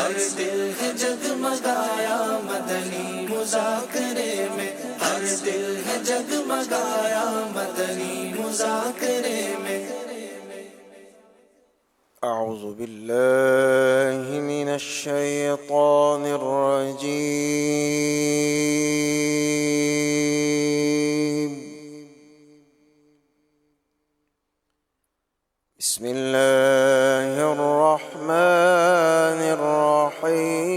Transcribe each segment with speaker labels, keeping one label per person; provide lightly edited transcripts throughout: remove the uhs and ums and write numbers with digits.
Speaker 1: ہر دل ہے جگمگایا مدنی مذاکرے میں، ہر دل ہے جگمگایا مدنی مذاکرے میں۔
Speaker 2: اعوذ باللہ من الشیطان الرجیم، بسم اللہ الرحمن الرحیم،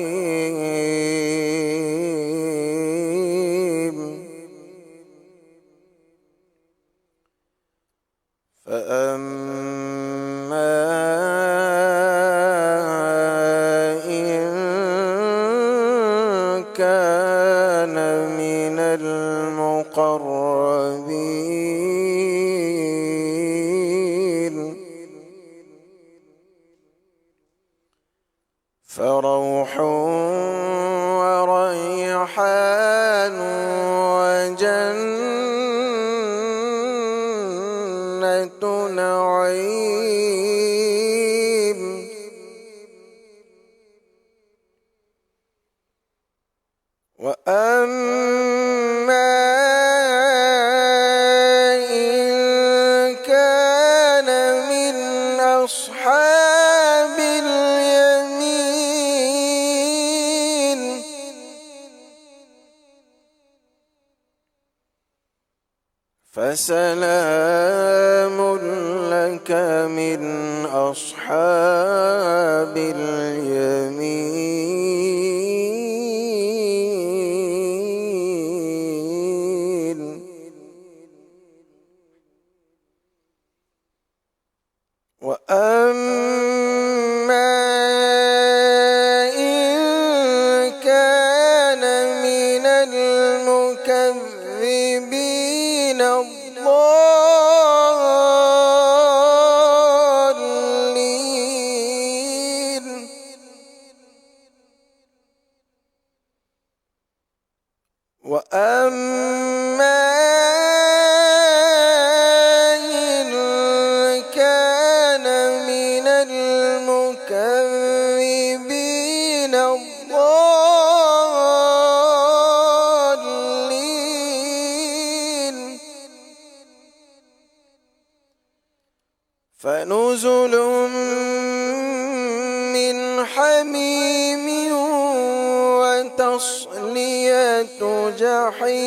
Speaker 2: فأما إن كان من المقربين فروح وريحان وجنة نعيم، وأما إن كان من أصحاب اليمين فسلام لك من أصحاب اليمين، وأما إن كان من المكذبين الضالين وأما إن كان من المكذبين الضالين فنزل من حميم وتصلية جحيم،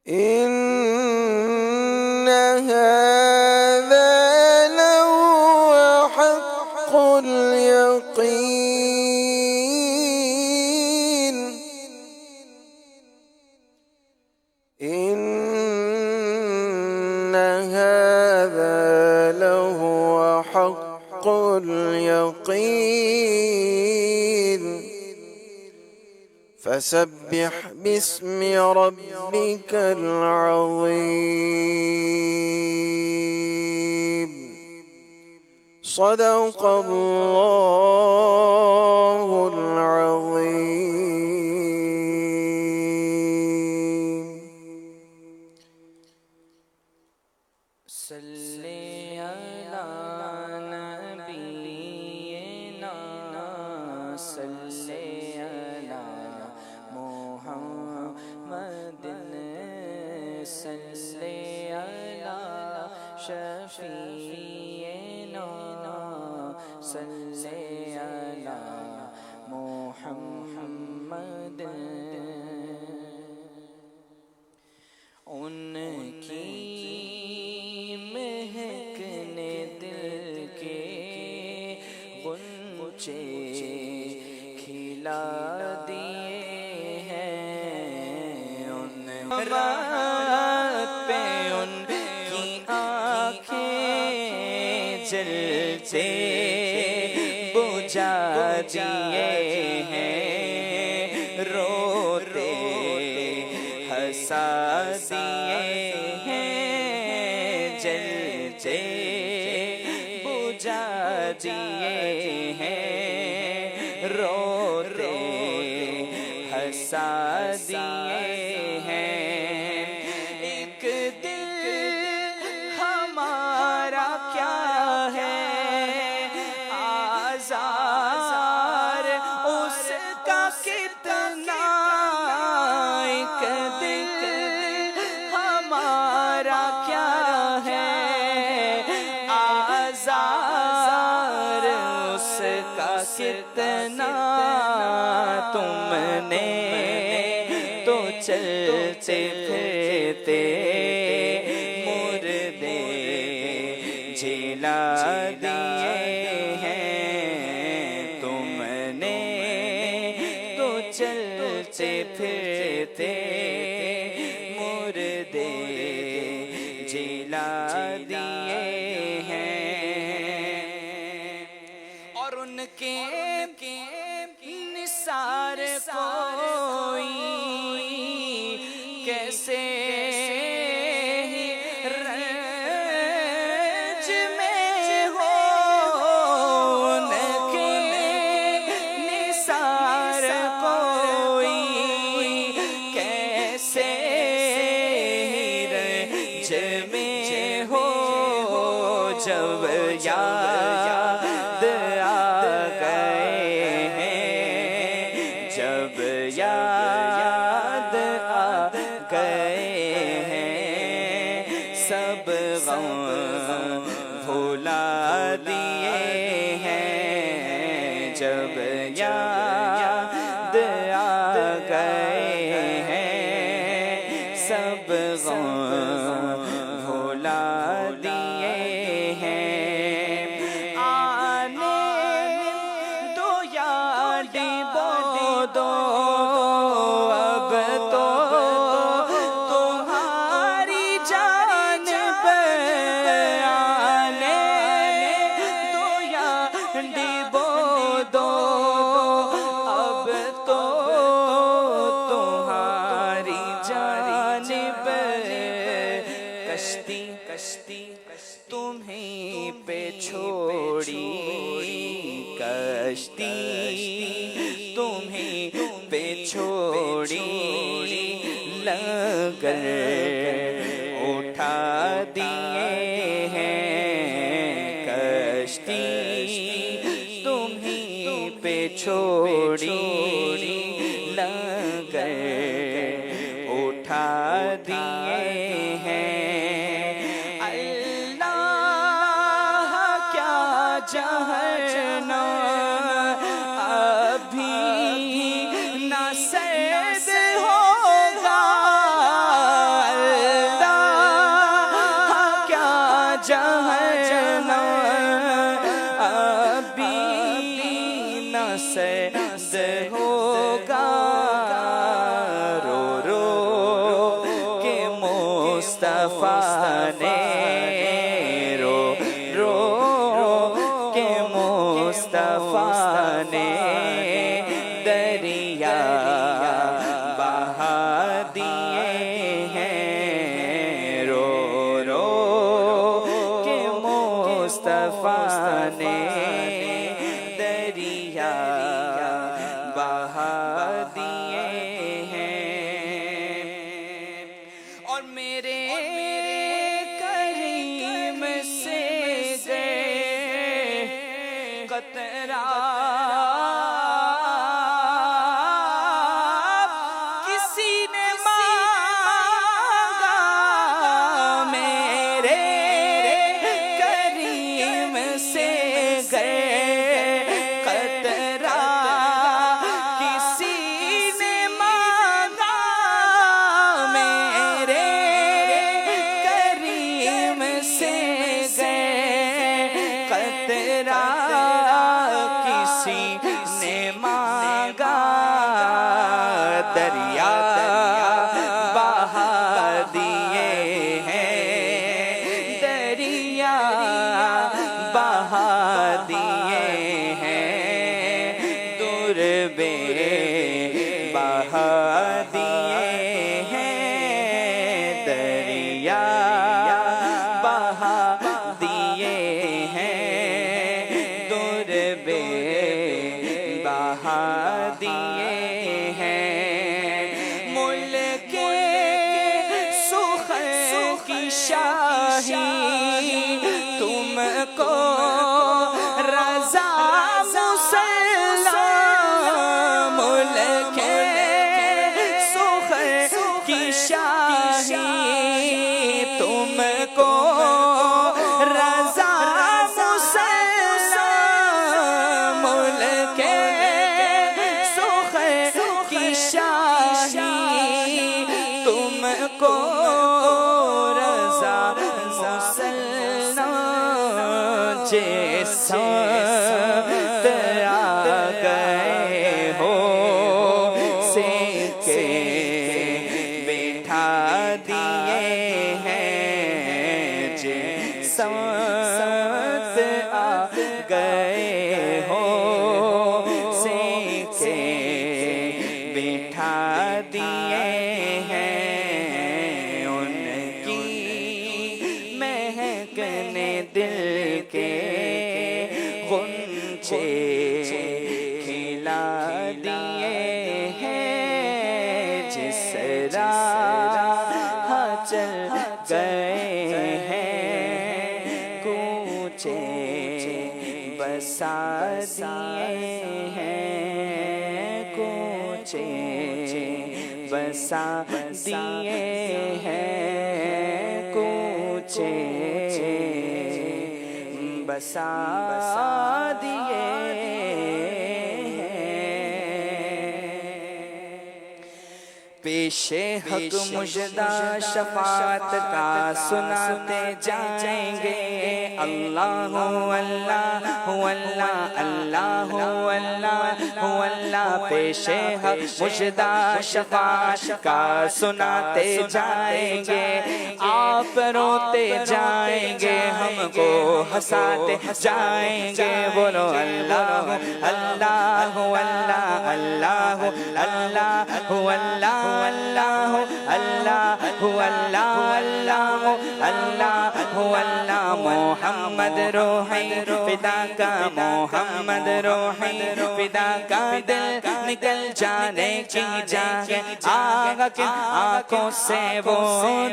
Speaker 2: إن هذا لهو حق اليقين، إن هذا لهو حق اليقين، فسبح باسم ربك العظيم. صدق الله العظيم.
Speaker 1: صلی علی نبینا، صلی علی محمد، صلی علی شفیعنا، صلی علی محمد۔ ان کی مہکنے دل کے غنچے کھلا دیے ہیں، ان رات پہ ان کی آنکھیں جلتے بجھا دیے ہیں، روتے ہنسا دیے ہیں، جلتے بجھا دیے ہیں، روتے ہنسا دیے ہیں۔ ایک دل ہمارا کتنا تم نے تو چلتے پھرتے مردے جلا دیے ہیں تم نے تو چلتے پھرتے مردے جلا دیے ہیں اور ان کے نثار کوئی کیسے رنج میں ہو ان کے نثار کوئی کیسے رنج میں ہو جب یاد آ گئے ہیں جب یاد آ گئے ہیں سب غم بھلا دیے ہیں جب یاد آ گئے ہیں سب غم بھلا دیے ہیں آنے دو یا ڈبو دو اب تو تمہاری جانب آنے دو یا ڈبو دو اب تو تمہاری جانب کشتی تمہیں پہ چھوڑی کشتی تمہیں پہ چھوڑی لنگر اٹھا دیے ہیں کشتی تمہیں پہ چھوڑی لنگر اٹھا دیے ہیں اللہ کیا جہنم ابھی نہ سرد ہوگا اللہ کیا جہنم ابھی نہ سرد ہوگا رو رو کہ مصطفیٰ نے رو رو کہ مصطفیٰ نے دریا بہا دیے ہیں رو رو کہ مصطفیٰ نے دریا بہا دیے ہیں اور میرے کریم سے گئے قطرہ کسی نے مانگا میرے کریم سے گئے قطرہ کسی نے مانگا میرے کریم سے گئے قطرہ کسی نے مانگا دریا بہا دیے ہیں دریا بہا دیے ہیں دور بے بہا دیے ہیں دریا بہا دیے ہیں دور بے بہا دیے ہیں ملک سخن کی شاہی تم کو رضا مسلم ملک سخن کی شاہی تم کو رضا مسلم ملک شاہی تم کو رضا مسلمان جسمت آ گئے ہو سکے بٹھا دیے ہیں جسمت آ گئے ہو سکے بٹھا دیے ہیں ان کی مہکنے دل کے غنچے کھلا دیے ہیں جس راہ چل گئے ہیں کوچے بسا دیے ہیں کوچے بسا دیے ہیں کوچے بسا دیے پیش حق مجدہ شفاعت کا سناتے جائیں گے اللہ اللہ اللہ اللہ اللہ اللہ پیش حق مجدہ شفاعت کا سناتے جائیں گے آپ روتے جائیں گے ہم کو ہنساتے جائیں گے بولو اللہ اللہ اللہ اللہ اللہ اللہ اللہ اللہ اللہ اللہ اللہ اللہ محمد روحی فدا کا محمد روحی فدا کا دل نکل جانے کی جاگے آگا کی آنکھوں سے وہ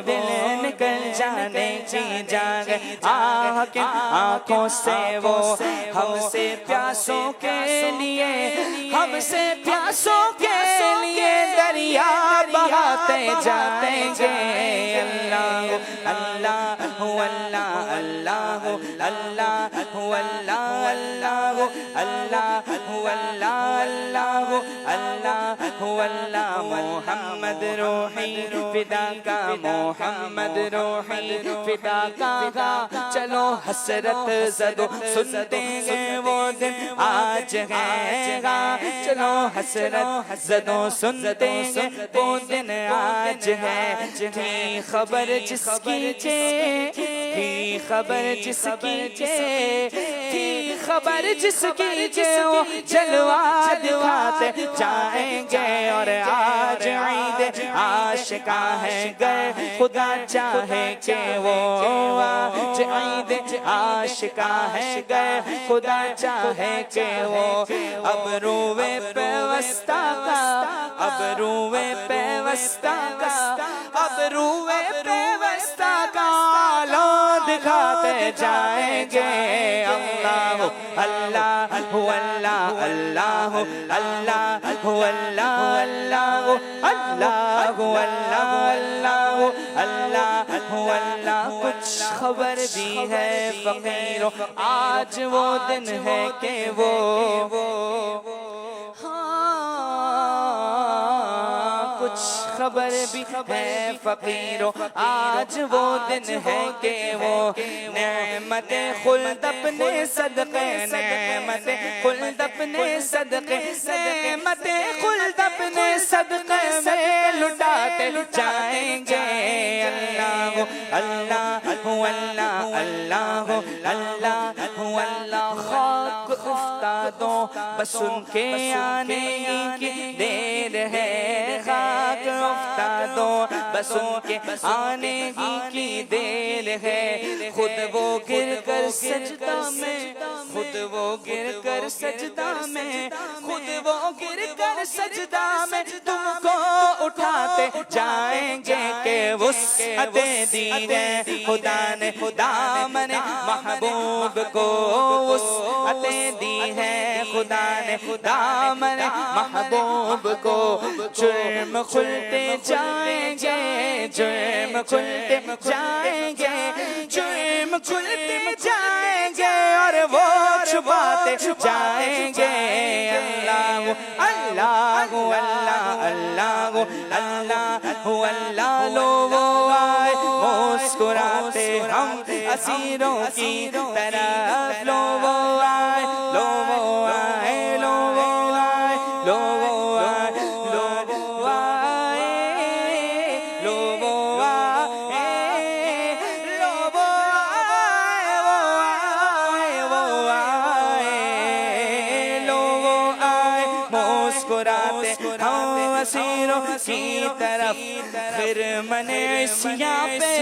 Speaker 1: دل نکل جانے کی جاگے آگا کی آنکھوں سے وہ ہم سے پیاسوں کے لیے ہم سے پیاسوں کے لیے دریا بہاتے جاتے گے اللہ اللہ اللہ اللہ اللہ اللہ اللہ اللہ اللہ اللہ اللہ محمد روحی فدا کا محمد روحی فدا کا چلو حسرت زدو سنتے گے وہ دن آج ہے گا چلو حسرت زدو سنتے گے وہ دن آج ہے تھی خبر جس کی تھی خبر جس کی تھی خبر جس کی وہ جلوہ دکھاتے جائیں گے اور آج عید عاشقہ ہے گئے خدا چاہے کہ وہ آج عید عاشقہ ہے گئے خدا چاہے کہ وہ اب روے پیوستہ کا اب روے پیوستہ کا اب روے پیوستہ کا لو دکھاتے جائیں گے اللہ اللہ اللہ اللہ اللہ اللہ اللہ اللہ اللہ اللہ کچھ خبر بھی ہے فقیروں آج وہ دن ہے کہ وہ کچھ خبر بھی ہے فقیروں آج وہ دن ہے کہ وہ نعمت خلد اپنے صدقے نعمت خلد اپنے صدقے نعمت خلد اپنے صدقے میں لٹاتے جائیں گے اللہ اللہ اللہ اللہ اللہ اللہ خاک افتادوں بس ان کے آنے کی دیر ہے خاک افتادوں بس ان کے آنے کی دیر ہے خود وہ گر کر سجدہ میں خود وہ گر کر سجدہ میں خود وہ گر کر سجدہ میں تم کو اٹھاتے جائیں گے کہ وسعتیں دی ہیں خدا نے دامن محبوب کو وسعتیں دی ہیں خدا نے دامن محبوب کو جرم کھلتے جائیں گے جرم کھلتے جائیں گے جرم کھلتے جائیں گے اور وہ چھپاتے جائیں گے اللہ اللہ اللہ اللہ اللہ اللہ لوگوں آئے مسکراتے ہم اسیروں کی طرف لوگوں آئے لوگوں آئے لوگوں آئے لوگوں آئے لوگوں آئے لوگوں آئے لوگوں آئے وہ آئے لوگوں آئے مسکراتے ہم اسیروں کی طرف خرمن عصیاں پہ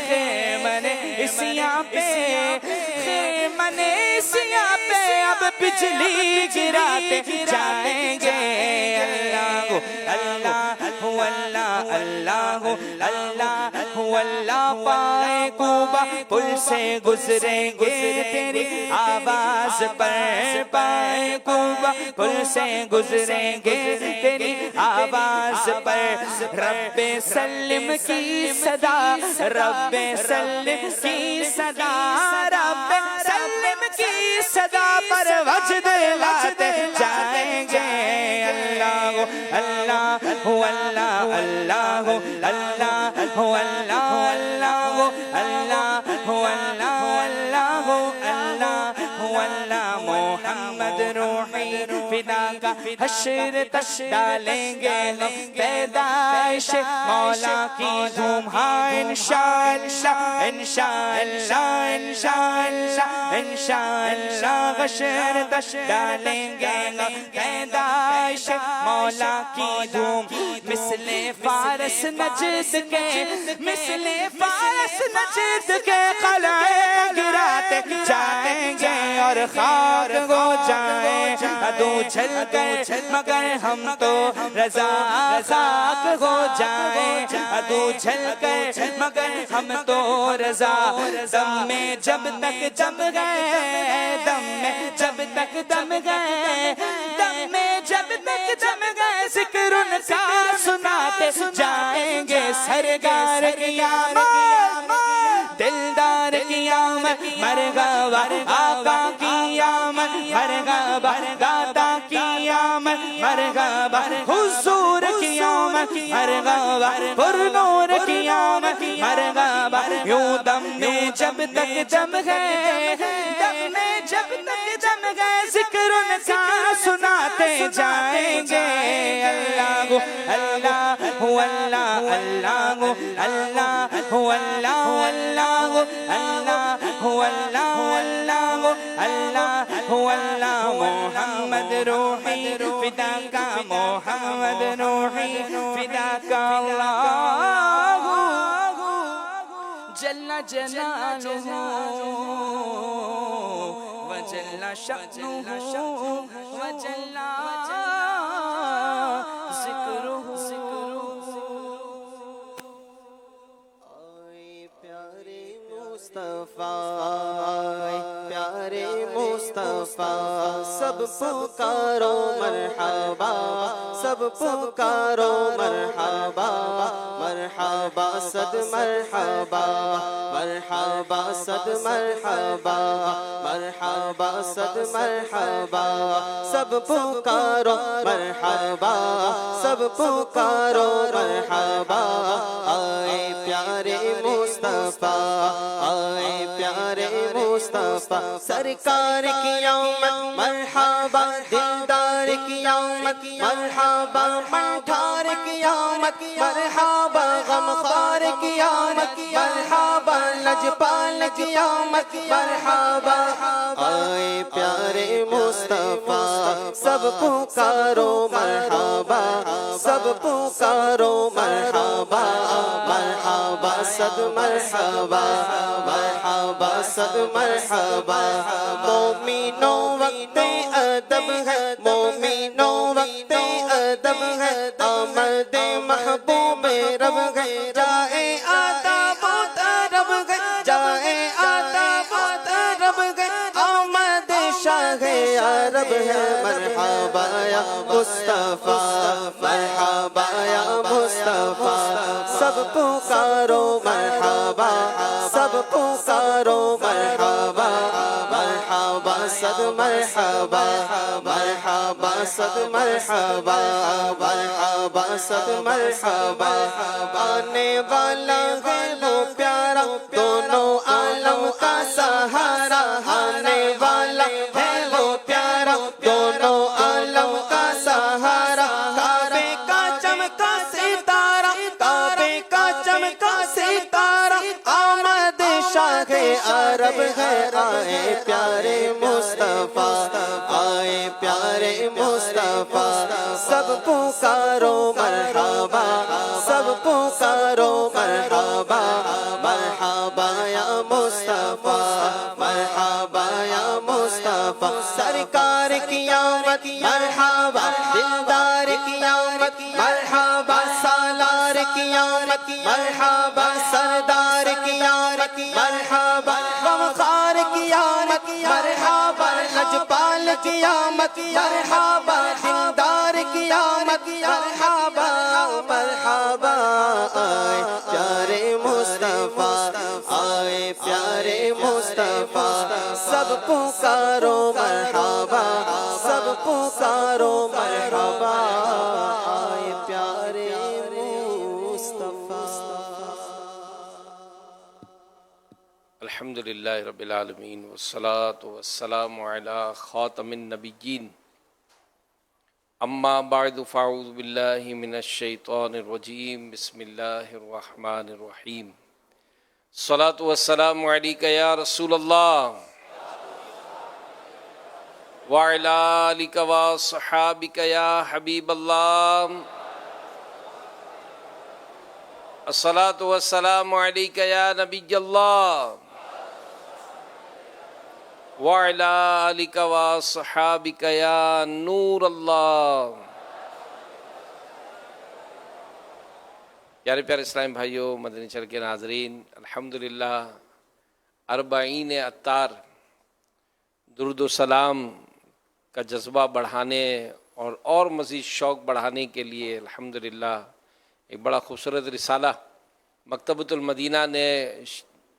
Speaker 1: خرمن عصیاں پہ خرمن عصیاں پہ اب بجلی گراتے جائیں گے اللہ اللہ اللہ اللہ اللہ اللہ پائے کوبہ پل سے گزریں گے تیری آواز پر پائے کوبہ پل سے گزریں گے تیری آواز پر رب سلم کی صدا رب سلم کی صدا رب سلم کی صدا پر وجد لاتے جائیں گے اللہ اللہ اللہ اللہ اللہ اللہ اللہ اللہ اللہ اللہ محمد روحی فدا کا حشر تک ڈالیں گے ہم پیدائش مولا کی دھوم ہاں انشاءاللہ انشاءاللہ انشاءاللہ انشاءاللہ حشر تک ڈالیں گے ہم پیدائش مولا کی دھوم مثل فارس نجد کے مثل فارس نجد کے قلعے گراتے جائیں گے اور خاک ہو جائیں ادو چھل کر مگر ہم تو رضا خاک ہو جائیں ادو چھل کر مگر ہم تو رضا دم میں جب تک جم گئے دم میں جب تک دم گئے دم میں جب تک جم گئے ذکر ان کا سناتے جائیں گے سرکار کی آمد دلدار کی آمد مرحبا آقا کی آمد مرحبا داتا کی آمد مرحبا حضور کی آمد مرحبا پرنور کی آمد مرحبا یوں دم میں جب تک جم گئے دم میں جب تک جم گئے ذکر ان کا سناتے جائیں گے اللہ اللہ اللہ اللہ اللہ اللہ اللہ اللہ اللہ اللہ اللہ محمد روحی فدا کا محمد روحی فدا کا اللہ جل جلالہ وجل شأنہ وجل ذکرہ
Speaker 2: پیارے مصطفیٰ سب پکارو مرحبا سب پکارو مرحبا مرحبا صد مرحبا مرحبا صد مرحبا مرحبا صد مرحبا سب پکارو مرحبا سب پکارو مرحبا آئے پیارے مصطفیٰ آئے پیارے مصطفیٰ سرکار کی آمد مرحبا دلدار کی آمد مرحبا منٹھار کی آمد مرحبا غمخوار کی آمد مرحبا لجپال کی آمد مرحبا آئے پیارے مصطفیٰ سب پکارو مرحبا سب پکارو مرحبا مرحبا صد مرحبا مرحبا صد مرحبا مومنوں وقت ادب ہے مومنوں وقت ادب ہے آمد محبوب رب ہے جائے آتا بہت رب ہے جائے آتا بہت رب ہے آمد شاہ عرب ہے مرحبا یا مصطفیٰ مرحبا یا مصطفیٰ سب پکارو مرحبا سب پکارو مرحبا مرحبا صد صد مرحبا مرحبا صد مرحبا مرحبا صد مرحبا آنے والا ہے وہ پیارا دونوں عالم کا سہارا آنے والا ہے وہ پیارا دونوں عالم کا سہارا کعبے کا چمکا ستارہ کعبے کا چمکا ستارہ آمد شاہ عرب ہے آئے پیارے مصطفیٰ آئے پیارے مصطفیٰ سب پکارو مرحبا سب پکارو مرحبا مرحبا یا مصطفیٰ مرحبا یا مصطفیٰ سرکار کی آمد مرحبا دلدار کی آمد مرحبا سالار کی آمد مرحبا سردار کی آمد مرحبا غمخوار کی آمد مرحبا لجپال کی آمد مرحبا دیندار کی آمد مرحبا مرحبا آئے پیارے مصطفیٰ آئے پیارے مصطفیٰ سب پکارو مرحبا سب پکارو مرحبا آئے پیارے مصطفیٰ
Speaker 3: الحمدللہ رب العالمین والصلاة والسلام علی خاتم النبیین اما بعد فاعوذ باللہ من الشیطان الرجیم بسم اللہ الرحمن الرحیم الصلاة والسلام علیک یا رسول اللہ وعلی آلک وصحابک یا حبیب اللہ الصلاة والسلام علیک یا نبی اللہ وعلی آلک وصحابک یا نور اللہ۔ پیارے پیارے اسلام بھائیوں، مدنی چینل کے ناظرین، الحمدللہ اربعین اطہار درود و سلام کا جذبہ بڑھانے اور مزید شوق بڑھانے کے لیے الحمدللہ ایک بڑا خوبصورت رسالہ مکتبۃ المدینہ نے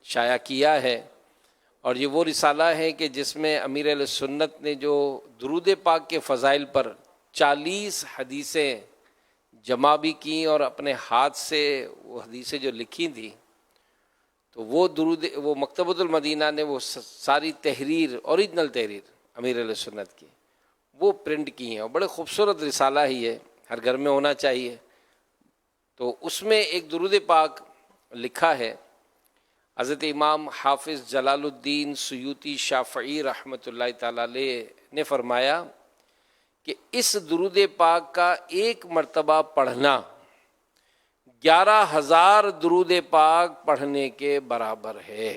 Speaker 3: شائع کیا ہے، اور یہ وہ رسالہ ہے کہ جس میں امیر اہل سنت نے جو درود پاک کے فضائل پر 40 حدیثیں جمع بھی کیں اور اپنے ہاتھ سے وہ حدیثیں جو لکھی تھیں، تو وہ مکتبۃ المدینہ نے وہ ساری تحریر اوریجنل تحریر امیر اہل سنت کی وہ پرنٹ کی ہیں، اور بڑے خوبصورت رسالہ ہی ہے، ہر گھر میں ہونا چاہیے۔ تو اس میں ایک درود پاک لکھا ہے، حضرت امام حافظ جلال الدین سیوطی شافعی رحمۃ اللہ تعالی علیہ نے فرمایا کہ اس درود پاک کا ایک مرتبہ پڑھنا 11,000 درود پاک پڑھنے کے برابر ہے۔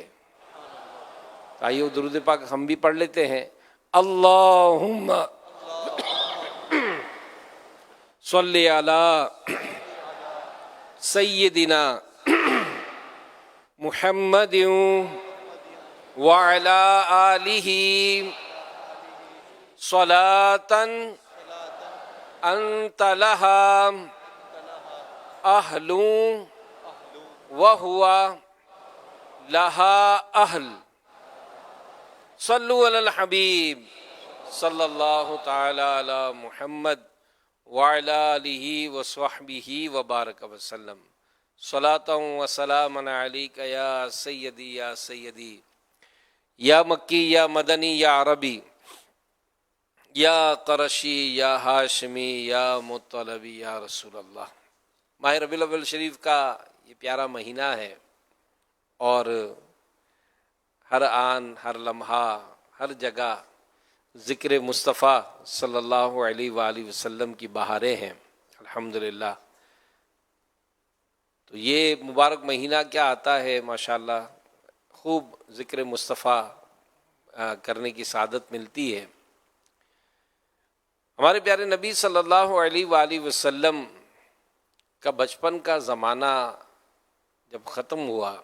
Speaker 3: آئیے وہ درود پاک ہم بھی پڑھ لیتے ہیں۔ اللہم صلی علی سیدنا محمد وعلی آلہ صلاۃ انت لہا اہل وہو لہا اہل، صلو علی الحبیب صلی اللہ تعالی علی محمد وعلی آلہ وصحبہ وبارک وسلم، صلاۃ و سلام علیک یا سیدی یا سیدی یا مکی یا مدنی یا عربی یا قرشی یا ہاشمی یا مطلبی یا رسول اللہ۔ ماہ ربیع الاول شریف کا یہ پیارا مہینہ ہے، اور ہر آن ہر لمحہ ہر جگہ ذکر مصطفیٰ صلی اللہ علیہ وآلہ وسلم کی بہاریں ہیں الحمدللہ۔ تو یہ مبارک مہینہ کیا آتا ہے ماشاءاللہ، خوب ذکر مصطفیٰ کرنے کی سعادت ملتی ہے۔ ہمارے پیارے نبی صلی اللہ علیہ وآلہ وسلم کا بچپن کا زمانہ جب ختم ہوا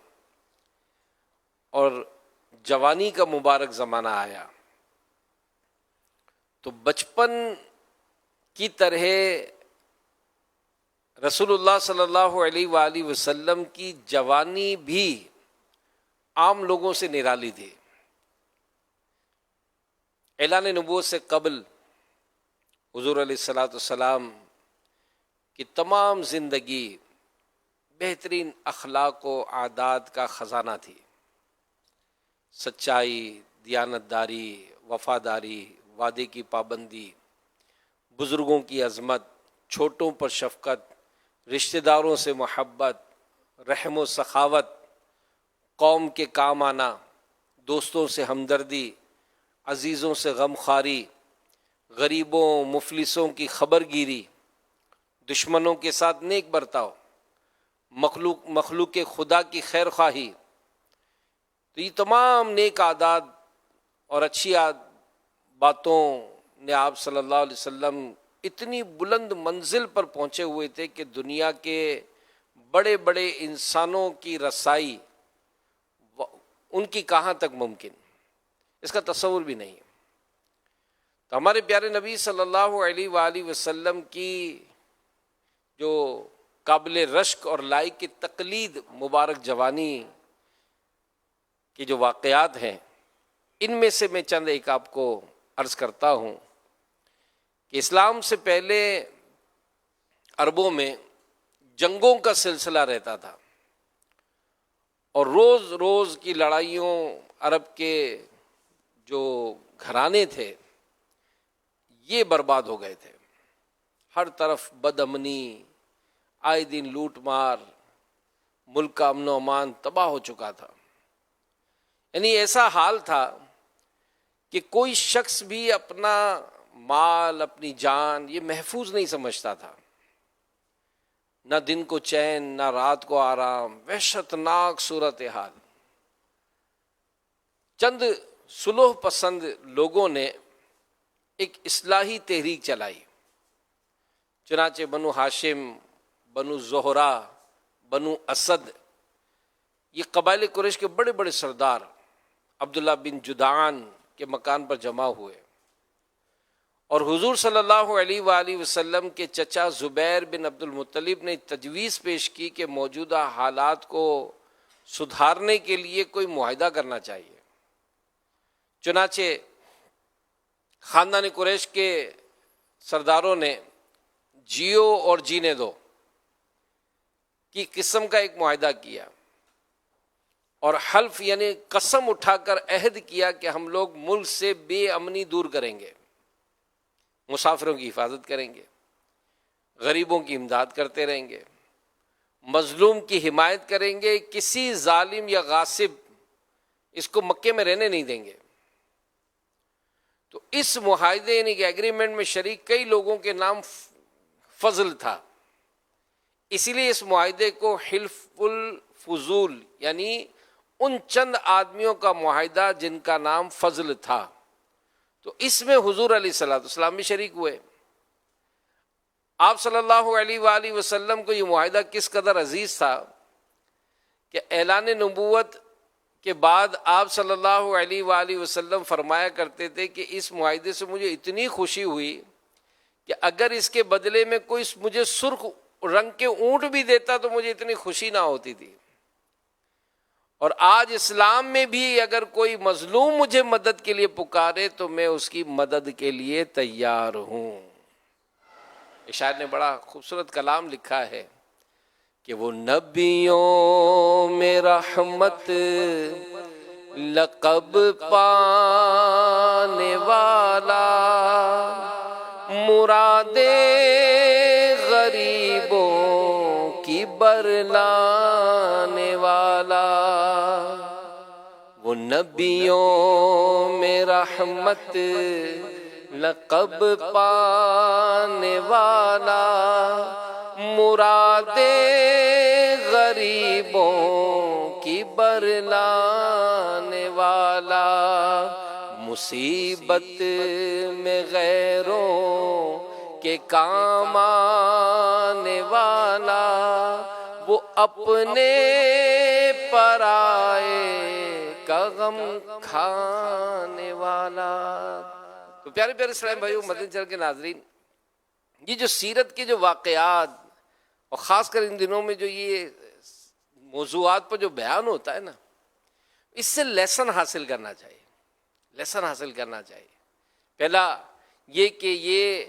Speaker 3: اور جوانی کا مبارک زمانہ آیا، تو بچپن کی طرح رسول اللہ صلی اللہ علیہ وآلہ وسلم کی جوانی بھی عام لوگوں سے نرالی تھی۔ اعلان نبوت سے قبل حضور علیہ الصلاۃ والسلام کی تمام زندگی بہترین اخلاق و عادات کا خزانہ تھی. سچائی، دیانتداری، وفاداری، وعدے کی پابندی، بزرگوں کی عظمت، چھوٹوں پر شفقت، رشتہ داروں سے محبت، رحم و سخاوت، قوم کے کام آنا، دوستوں سے ہمدردی، عزیزوں سے غم خواری، غریبوں مفلسوں کی خبر گیری، دشمنوں کے ساتھ نیک برتاؤ، مخلوق خدا کی خیر خواہی. تو یہ تمام نیک عادات اور اچھی باتوں نے آپ صلی اللہ علیہ وسلم اتنی بلند منزل پر پہنچے ہوئے تھے کہ دنیا کے بڑے بڑے انسانوں کی رسائی ان کی کہاں تک ممکن، اس کا تصور بھی نہیں ہے. تو ہمارے پیارے نبی صلی اللہ علیہ وآلہ وسلم کی جو قابل رشک اور لائق کی تقلید مبارک جوانی کے جو واقعات ہیں، ان میں سے میں چند ایک آپ کو عرض کرتا ہوں کہ اسلام سے پہلے عربوں میں جنگوں کا سلسلہ رہتا تھا اور روز روز کی لڑائیوں، عرب کے جو گھرانے تھے یہ برباد ہو گئے تھے. ہر طرف بد امنی، آئے دن لوٹ مار، ملک کا امن و امان تباہ ہو چکا تھا. یعنی ایسا حال تھا کہ کوئی شخص بھی اپنا مال، اپنی جان یہ محفوظ نہیں سمجھتا تھا. نہ دن کو چین، نہ رات کو آرام، وحشتناک صورتحال. چند صلح پسند لوگوں نے ایک اصلاحی تحریک چلائی. چنانچہ بنو ہاشم، بنو زہرہ، بنو اسد، یہ قبائل قریش کے بڑے بڑے سردار عبداللہ بن جدعان کے مکان پر جمع ہوئے اور حضور صلی اللہ علیہ وآلہ وسلم کے چچا زبیر بن عبد المطلب نے تجویز پیش کی کہ موجودہ حالات کو سدھارنے کے لیے کوئی معاہدہ کرنا چاہیے. چنانچہ خاندان قریش کے سرداروں نے جیو اور جینے دو کی قسم کا ایک معاہدہ کیا اور حلف یعنی قسم اٹھا کر عہد کیا کہ ہم لوگ ملک سے بے امنی دور کریں گے، مسافروں کی حفاظت کریں گے، غریبوں کی امداد کرتے رہیں گے، مظلوم کی حمایت کریں گے، کسی ظالم یا غاصب اس کو مکے میں رہنے نہیں دیں گے. تو اس معاہدے یعنی کہ ایگریمنٹ میں شریک کئی لوگوں کے نام فضل تھا، اسی لیے اس معاہدے کو حلف الفضول یعنی ان چند آدمیوں کا معاہدہ جن کا نام فضل تھا. تو اس میں حضور علیہ الصلوۃ والسلام بھی شریک ہوئے. آپ صلی اللہ علیہ وآلہ وسلم کو یہ معاہدہ کس قدر عزیز تھا کہ اعلان نبوت کے بعد آپ صلی اللہ علیہ وآلہ وسلم فرمایا کرتے تھے کہ اس معاہدے سے مجھے اتنی خوشی ہوئی کہ اگر اس کے بدلے میں کوئی مجھے سرخ رنگ کے اونٹ بھی دیتا تو مجھے اتنی خوشی نہ ہوتی تھی. اور آج اسلام میں بھی اگر کوئی مظلوم مجھے مدد کے لیے پکارے تو میں اس کی مدد کے لیے تیار ہوں. شاعر نے بڑا خوبصورت کلام لکھا ہے کہ وہ نبیوں میں رحمت لقب پانے والا، مرادیں غریبوں کی برلانے والا. وہ نبیوں میں رحمت لقب پانے والا، مرادیں غریبوں کی برلانے والا، مصیبت میں غیروں کے کام آنے والا، وہ اپنے پرائے کا غم کھانے والا. تو پیارے پیارے اسلام بھائیو، مدنی چینل کے ناظرین، یہ جو سیرت کے جو واقعات اور خاص کر ان دنوں میں جو یہ موضوعات پر جو بیان ہوتا ہے نا، اس سے لیسن حاصل کرنا چاہیے، لیسن حاصل کرنا چاہیے. پہلا یہ کہ یہ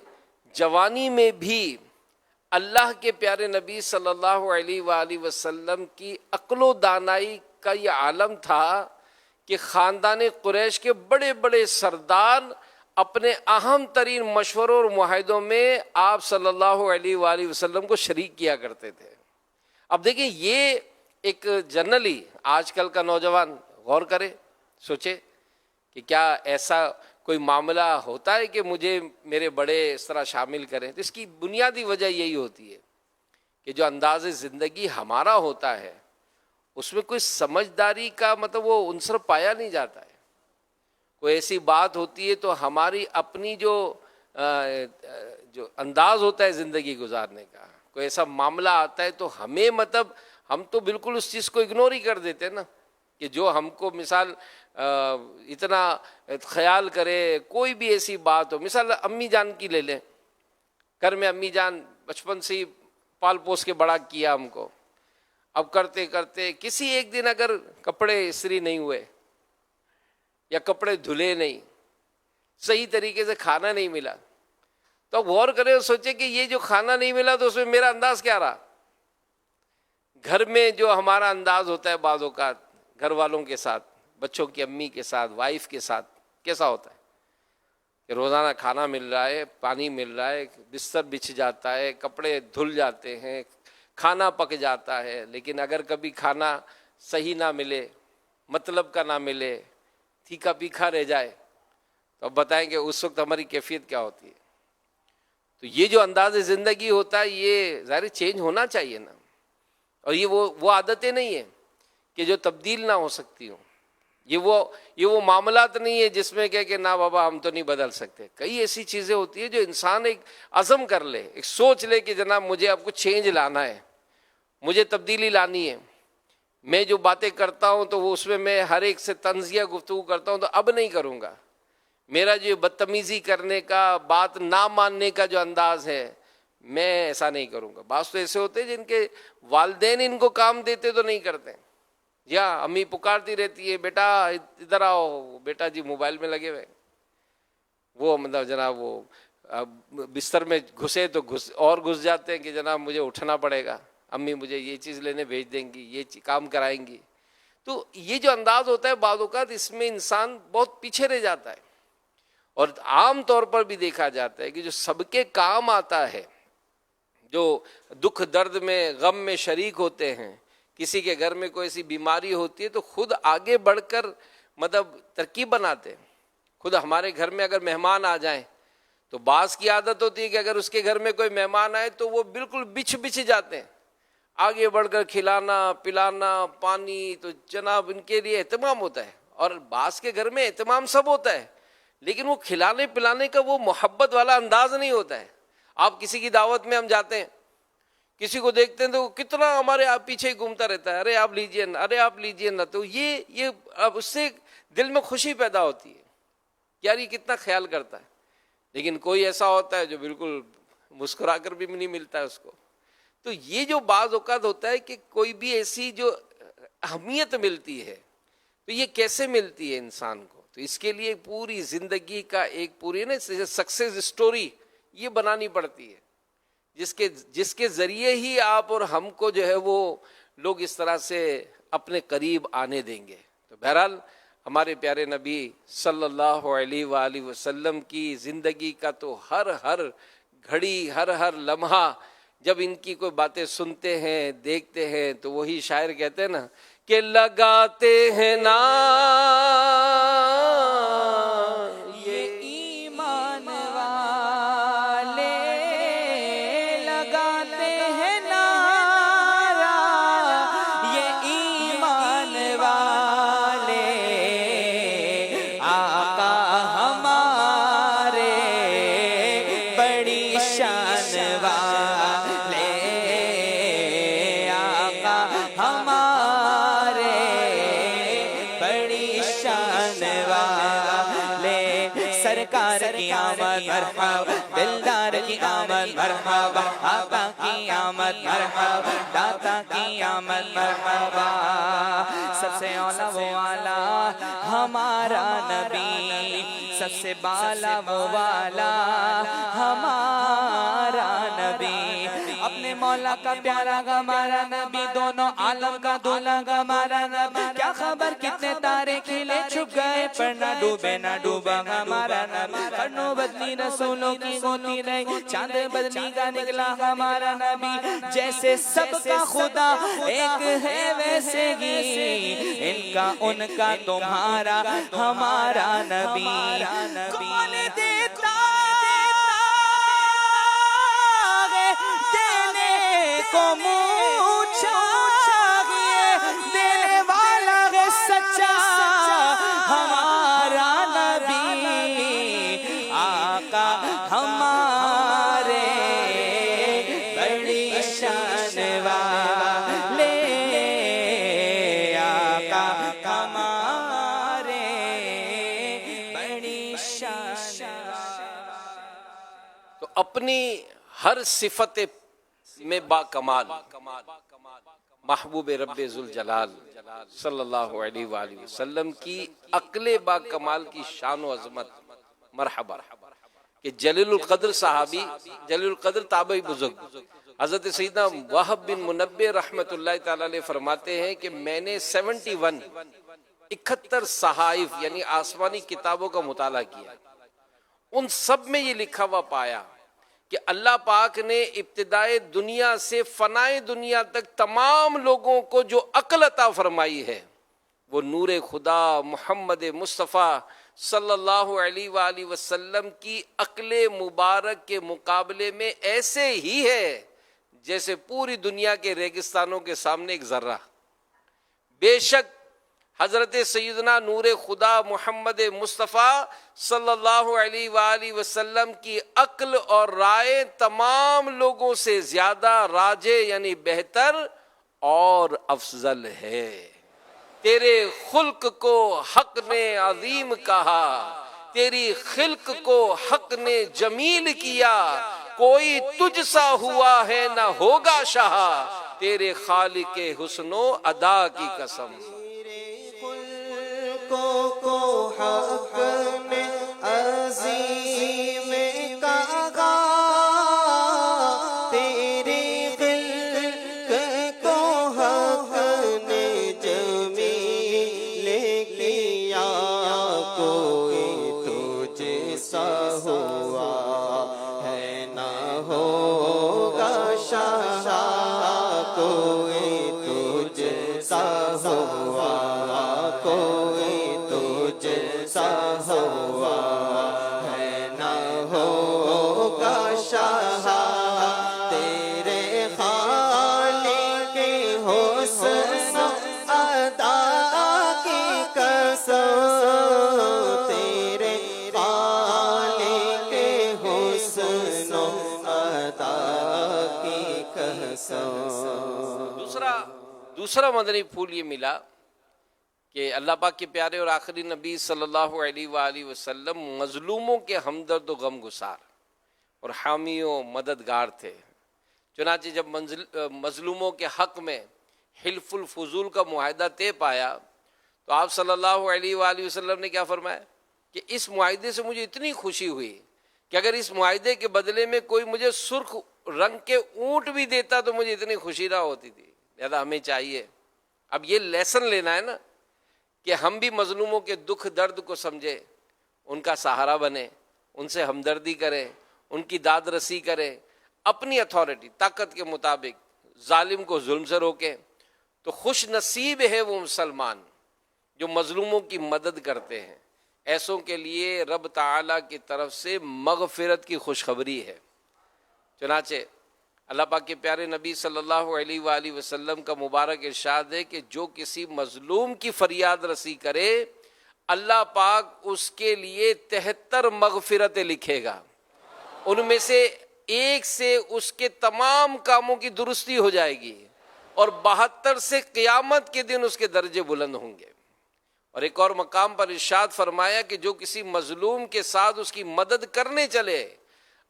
Speaker 3: جوانی میں بھی اللہ کے پیارے نبی صلی اللہ علیہ وآلہ وسلم کی عقل و دانائی کا یہ عالم تھا کہ خاندان قریش کے بڑے بڑے سردار اپنے اہم ترین مشوروں اور معاہدوں میں آپ صلی اللہ علیہ وآلہ وسلم کو شریک کیا کرتے تھے۔ اب دیکھیں یہ ایک جنرلی آج کل کا نوجوان غور کرے، سوچے کہ کیا ایسا کوئی معاملہ ہوتا ہے کہ مجھے میرے بڑے اس طرح شامل کریں؟ تو اس کی بنیادی وجہ یہی ہوتی ہے کہ جو انداز زندگی ہمارا ہوتا ہے اس میں کوئی سمجھداری کا مطلب وہ عنصر پایا نہیں جاتا ہے۔ کوئی ایسی بات ہوتی ہے تو ہماری اپنی جو انداز ہوتا ہے زندگی گزارنے کا، کوئی ایسا معاملہ آتا ہے تو ہمیں مطلب ہم تو بالکل اس چیز کو اگنور ہی کر دیتے ہیں نا، کہ جو ہم کو مثال اتنا خیال کرے، کوئی بھی ایسی بات ہو، مثال امی جان کی لے لیں، گھر میں امی جان بچپن سے ہی پال پوس کے بڑا کیا ہم کو، اب کرتے کرتے کسی ایک دن اگر کپڑے استری نہیں ہوئے یا کپڑے دھلے نہیں، صحیح طریقے سے کھانا نہیں ملا، تو اب غور کرے اور سوچے کہ یہ جو کھانا نہیں ملا تو اس میں میرا انداز کیا رہا۔ گھر میں جو ہمارا انداز ہوتا ہے بعض اوقات گھر والوں کے ساتھ، بچوں کی امی کے ساتھ، وائف کے ساتھ کیسا ہوتا ہے کہ روزانہ کھانا مل رہا ہے، پانی مل رہا ہے، بستر بچھ جاتا ہے، کپڑے دھل جاتے ہیں، کھانا پک جاتا ہے، لیکن اگر کبھی کھانا صحیح نہ ملے، مطلب کا نہ ملے، پھیکا پھیکا رہ جائے، تو اب بتائیں کہ اس وقت ہماری کیفیت کیا ہوتی ہے۔ تو یہ جو انداز زندگی ہوتا ہے یہ ظاہر چینج ہونا چاہیے نا، اور یہ وہ عادتیں نہیں ہیں کہ جو تبدیل نہ ہو سکتی ہوں، یہ وہ معاملات نہیں ہے جس میں کہ نہ بابا ہم تو نہیں بدل سکتے۔ کئی ایسی چیزیں ہوتی ہیں جو انسان ایک عزم کر لے، ایک سوچ لے کہ جناب مجھے اب کچھ چینج لانا ہے، مجھے تبدیلی لانی ہے۔ میں جو باتیں کرتا ہوں تو وہ اس میں میں ہر ایک سے طنزیہ گفتگو کرتا ہوں تو اب نہیں کروں گا۔ میرا جو بدتمیزی کرنے کا، بات نہ ماننے کا جو انداز ہے، میں ایسا نہیں کروں گا۔ بعض تو ایسے ہوتے ہیں جن کے والدین ان کو کام دیتے تو نہیں کرتے، یا امی پکارتی رہتی ہے بیٹا ادھر آؤ، بیٹا جی موبائل میں لگے ہوئے، وہ مطلب جناب وہ بستر میں گھسے تو گھس جاتے ہیں کہ جناب مجھے اٹھنا پڑے گا، امی مجھے یہ چیز لینے بھیج دیں گی، یہ کام کرائیں گی۔ تو یہ جو انداز ہوتا ہے بعض اوقات اس میں انسان بہت پیچھے رہ جاتا ہے، اور عام طور پر بھی دیکھا جاتا ہے کہ جو سب کے کام آتا ہے، جو دکھ درد میں غم میں شریک ہوتے ہیں، کسی کے گھر میں کوئی ایسی بیماری ہوتی ہے تو خود آگے بڑھ کر مطلب ترکیب بناتے ہیں۔ خود ہمارے گھر میں اگر مہمان آ جائیں تو بعض کی عادت ہوتی ہے کہ اگر اس کے گھر میں کوئی مہمان آئے تو وہ بالکل بچھ جاتے ہیں، آگے بڑھ کر کھلانا پلانا پانی، تو جناب ان کے لیے اہتمام ہوتا ہے۔ اور بعض کے گھر میں اہتمام سب ہوتا ہے، لیکن وہ کھلانے پلانے کا وہ محبت والا انداز نہیں ہوتا ہے۔ آپ کسی کی دعوت میں ہم جاتے ہیں، کسی کو دیکھتے ہیں تو کتنا ہمارے آپ پیچھے گھومتا رہتا ہے، ارے آپ لیجئے نا، ارے آپ لیجئے نا، تو یہ اب اس سے دل میں خوشی پیدا ہوتی ہے، یار یہ کتنا خیال کرتا ہے۔ لیکن کوئی ایسا ہوتا ہے جو بالکل مسکرا کر بھی نہیں ملتا ہے اس کو۔ تو یہ جو بعض اوقات ہوتا ہے کہ کوئی بھی ایسی جو اہمیت ملتی ہے تو یہ کیسے ملتی ہے انسان کو، تو اس کے لیے پوری زندگی کا ایک پوری نا سکسیس اسٹوری یہ بنانی پڑتی ہے، جس کے ذریعے ہی آپ اور ہم کو جو ہے وہ لوگ اس طرح سے اپنے قریب آنے دیں گے۔ تو بہرحال ہمارے پیارے نبی صلی اللہ علیہ وآلہ وسلم کی زندگی کا تو ہر گھڑی ہر لمحہ جب ان کی کوئی باتیں سنتے ہیں دیکھتے ہیں تو وہی شاعر کہتے ہیں نا کہ لگاتے ہیں نا
Speaker 1: یہ ایمان والے لگاتے ہیں نعرہ، یہ ایمان والے آقا ہمارے بڑی شان والے، آقا ہمارے بڑی شان سرکار کی آمد مرحبا، دلدار کی آمد مرحبا، آقا کی آمد مرحبا، داتا کی آمد مرحبا۔ سب سے اولا وہ والا ہمارا نبی، سب سے بالا وہ والا ہمارا نبی، اپنے مولا کا پیارا ہمارا نبی، دونوں عالم کا دولہ ہمارا نبی۔ کیا خبر کتنے تارے کھلے چھپ گئے، پر نہ ڈوبے نہ ڈوبا ہمارا نبی۔ قرنوں بدلی رسولوں کی ہوتی رہی، چاند بدلی کا نکلا ہمارا نبی۔ جیسے سب کا خدا ایک ہے ویسے ہی ان کا ان کا تمہارا ہمارا نبی۔ کون دیتا ہے دینے کو منہ چاہیے، دینے والا ہے سچا ہمارا نبی، آقا ہمارے بڑی شان والے، آقا ہمارے بڑی شان والے۔
Speaker 3: تو اپنی ہر صفت میں با کمال محبوب رب ذوالجلال صلی اللہ علیہ وآلہ وسلم کی عقل با کمال کی شان و عظمت مرحبا، کہ جلیل القدر صحابی، جلیل القدر تابعی بزرگ حضرت سیدنا وہب بن منبہ رحمت اللہ تعالی علیہ فرماتے ہیں کہ میں نے 71 صحائف یعنی آسمانی کتابوں کا مطالعہ کیا، ان سب میں یہ لکھا ہوا پایا کہ اللہ پاک نے ابتدائے دنیا سے فنائے دنیا تک تمام لوگوں کو جو عقل عطا فرمائی ہے، وہ نور خدا محمد مصطفیٰ صلی اللہ علیہ وآلہ وسلم کی عقل مبارک کے مقابلے میں ایسے ہی ہے جیسے پوری دنیا کے ریگستانوں کے سامنے ایک ذرہ۔ بے شک حضرت سیدنا نور خدا محمد مصطفیٰ صلی اللہ علیہ وآلہ وسلم کی عقل اور رائے تمام لوگوں سے زیادہ راجح یعنی بہتر اور افضل ہے۔ تیرے خلق کو حق نے عظیم کہا، تیری خلق کو حق نے جمیل کیا، کوئی تجھ سا ہوا ہے نہ ہوگا شاہ، تیرے خالق حسن و ادا کی قسم۔
Speaker 2: کو حق نے عظیم کہا، تیری خلق کو حق نے جمیل کیا، کوئی تجھ سا ہوا ہے نہ ہوگا شاہ، کوئی تجھ سا ہوا، کوئی تجھ سا ہوا ہے نہ ہوگا شاہ، تیرے خالق حسن ادا کی قسم، تیرے خالق حسن ادا کی قسم۔
Speaker 3: دوسرا مدنی پھول یہ ملا کہ اللہ پاک کے پیارے اور آخری نبی صلی اللہ علیہ وآلہ وسلم مظلوموں کے ہمدرد و غم گسار اور حامی و مددگار تھے۔ چنانچہ جب مظلوموں کے حق میں حلف الفضول کا معاہدہ طے پایا تو آپ صلی اللہ علیہ وآلہ وسلم نے کیا فرمایا کہ اس معاہدے سے مجھے اتنی خوشی ہوئی کہ اگر اس معاہدے کے بدلے میں کوئی مجھے سرخ رنگ کے اونٹ بھی دیتا تو مجھے اتنی خوشی نہ ہوتی تھی۔ لہذا ہمیں چاہیے اب یہ لیسن لینا ہے نا کہ ہم بھی مظلوموں کے دکھ درد کو سمجھیں، ان کا سہارا بنیں، ان سے ہمدردی کریں، ان کی داد رسی کریں، اپنی اتھارٹی طاقت کے مطابق ظالم کو ظلم سے روکیں۔ تو خوش نصیب ہے وہ مسلمان جو مظلوموں کی مدد کرتے ہیں، ایسوں کے لیے رب تعالیٰ کی طرف سے مغفرت کی خوشخبری ہے۔ چنانچہ اللہ پاک کے پیارے نبی صلی اللہ علیہ وآلہ وسلم کا مبارک ارشاد ہے کہ جو کسی مظلوم کی فریاد رسی کرے اللہ پاک اس کے لیے 73 مغفرتیں لکھے گا، ان میں سے ایک سے اس کے تمام کاموں کی درستی ہو جائے گی اور 72 سے قیامت کے دن اس کے درجے بلند ہوں گے۔ اور ایک اور مقام پر ارشاد فرمایا کہ جو کسی مظلوم کے ساتھ اس کی مدد کرنے چلے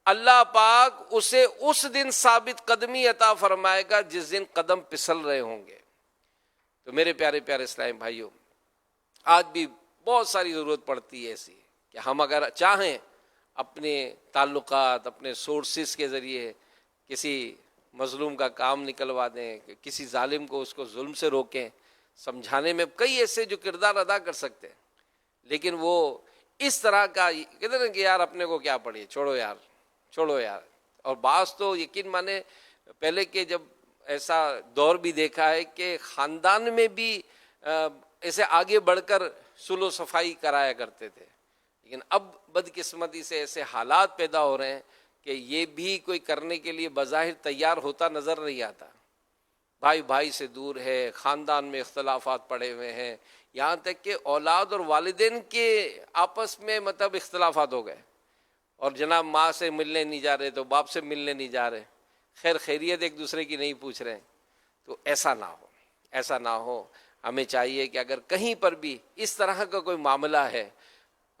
Speaker 3: اللہ پاک اسے اس دن ثابت قدمی عطا فرمائے گا جس دن قدم پھسل رہے ہوں گے۔ تو میرے پیارے پیارے اسلامی بھائیوں، آج بھی بہت ساری ضرورت پڑتی ہے ایسی کہ ہم اگر چاہیں اپنے تعلقات، اپنے سورسز کے ذریعے کسی مظلوم کا کام نکلوا دیں، کسی ظالم کو اس کو ظلم سے روکیں، سمجھانے میں کئی ایسے جو کردار ادا کر سکتے ہیں، لیکن وہ اس طرح کا کہتے ہیں کہ یار اپنے کو کیا پڑی، چھوڑو یار چھوڑو یار۔ اور بعض تو یقین مانے پہلے کے جب ایسا دور بھی دیکھا ہے کہ خاندان میں بھی ایسے آگے بڑھ کر صلح و صفائی کرایا کرتے تھے، لیکن اب بدقسمتی سے ایسے حالات پیدا ہو رہے ہیں کہ یہ بھی کوئی کرنے کے لیے بظاہر تیار ہوتا نظر نہیں آتا۔ بھائی بھائی سے دور ہے، خاندان میں اختلافات پڑے ہوئے ہیں، یہاں تک کہ اولاد اور والدین کے آپس میں مطلب اختلافات ہو گئے، اور جناب ماں سے ملنے نہیں جا رہے تو باپ سے ملنے نہیں جا رہے، خیر خیریت ایک دوسرے کی نہیں پوچھ رہے۔ تو ایسا نہ ہو، ایسا نہ ہو۔ ہمیں چاہیے کہ اگر کہیں پر بھی اس طرح کا کوئی معاملہ ہے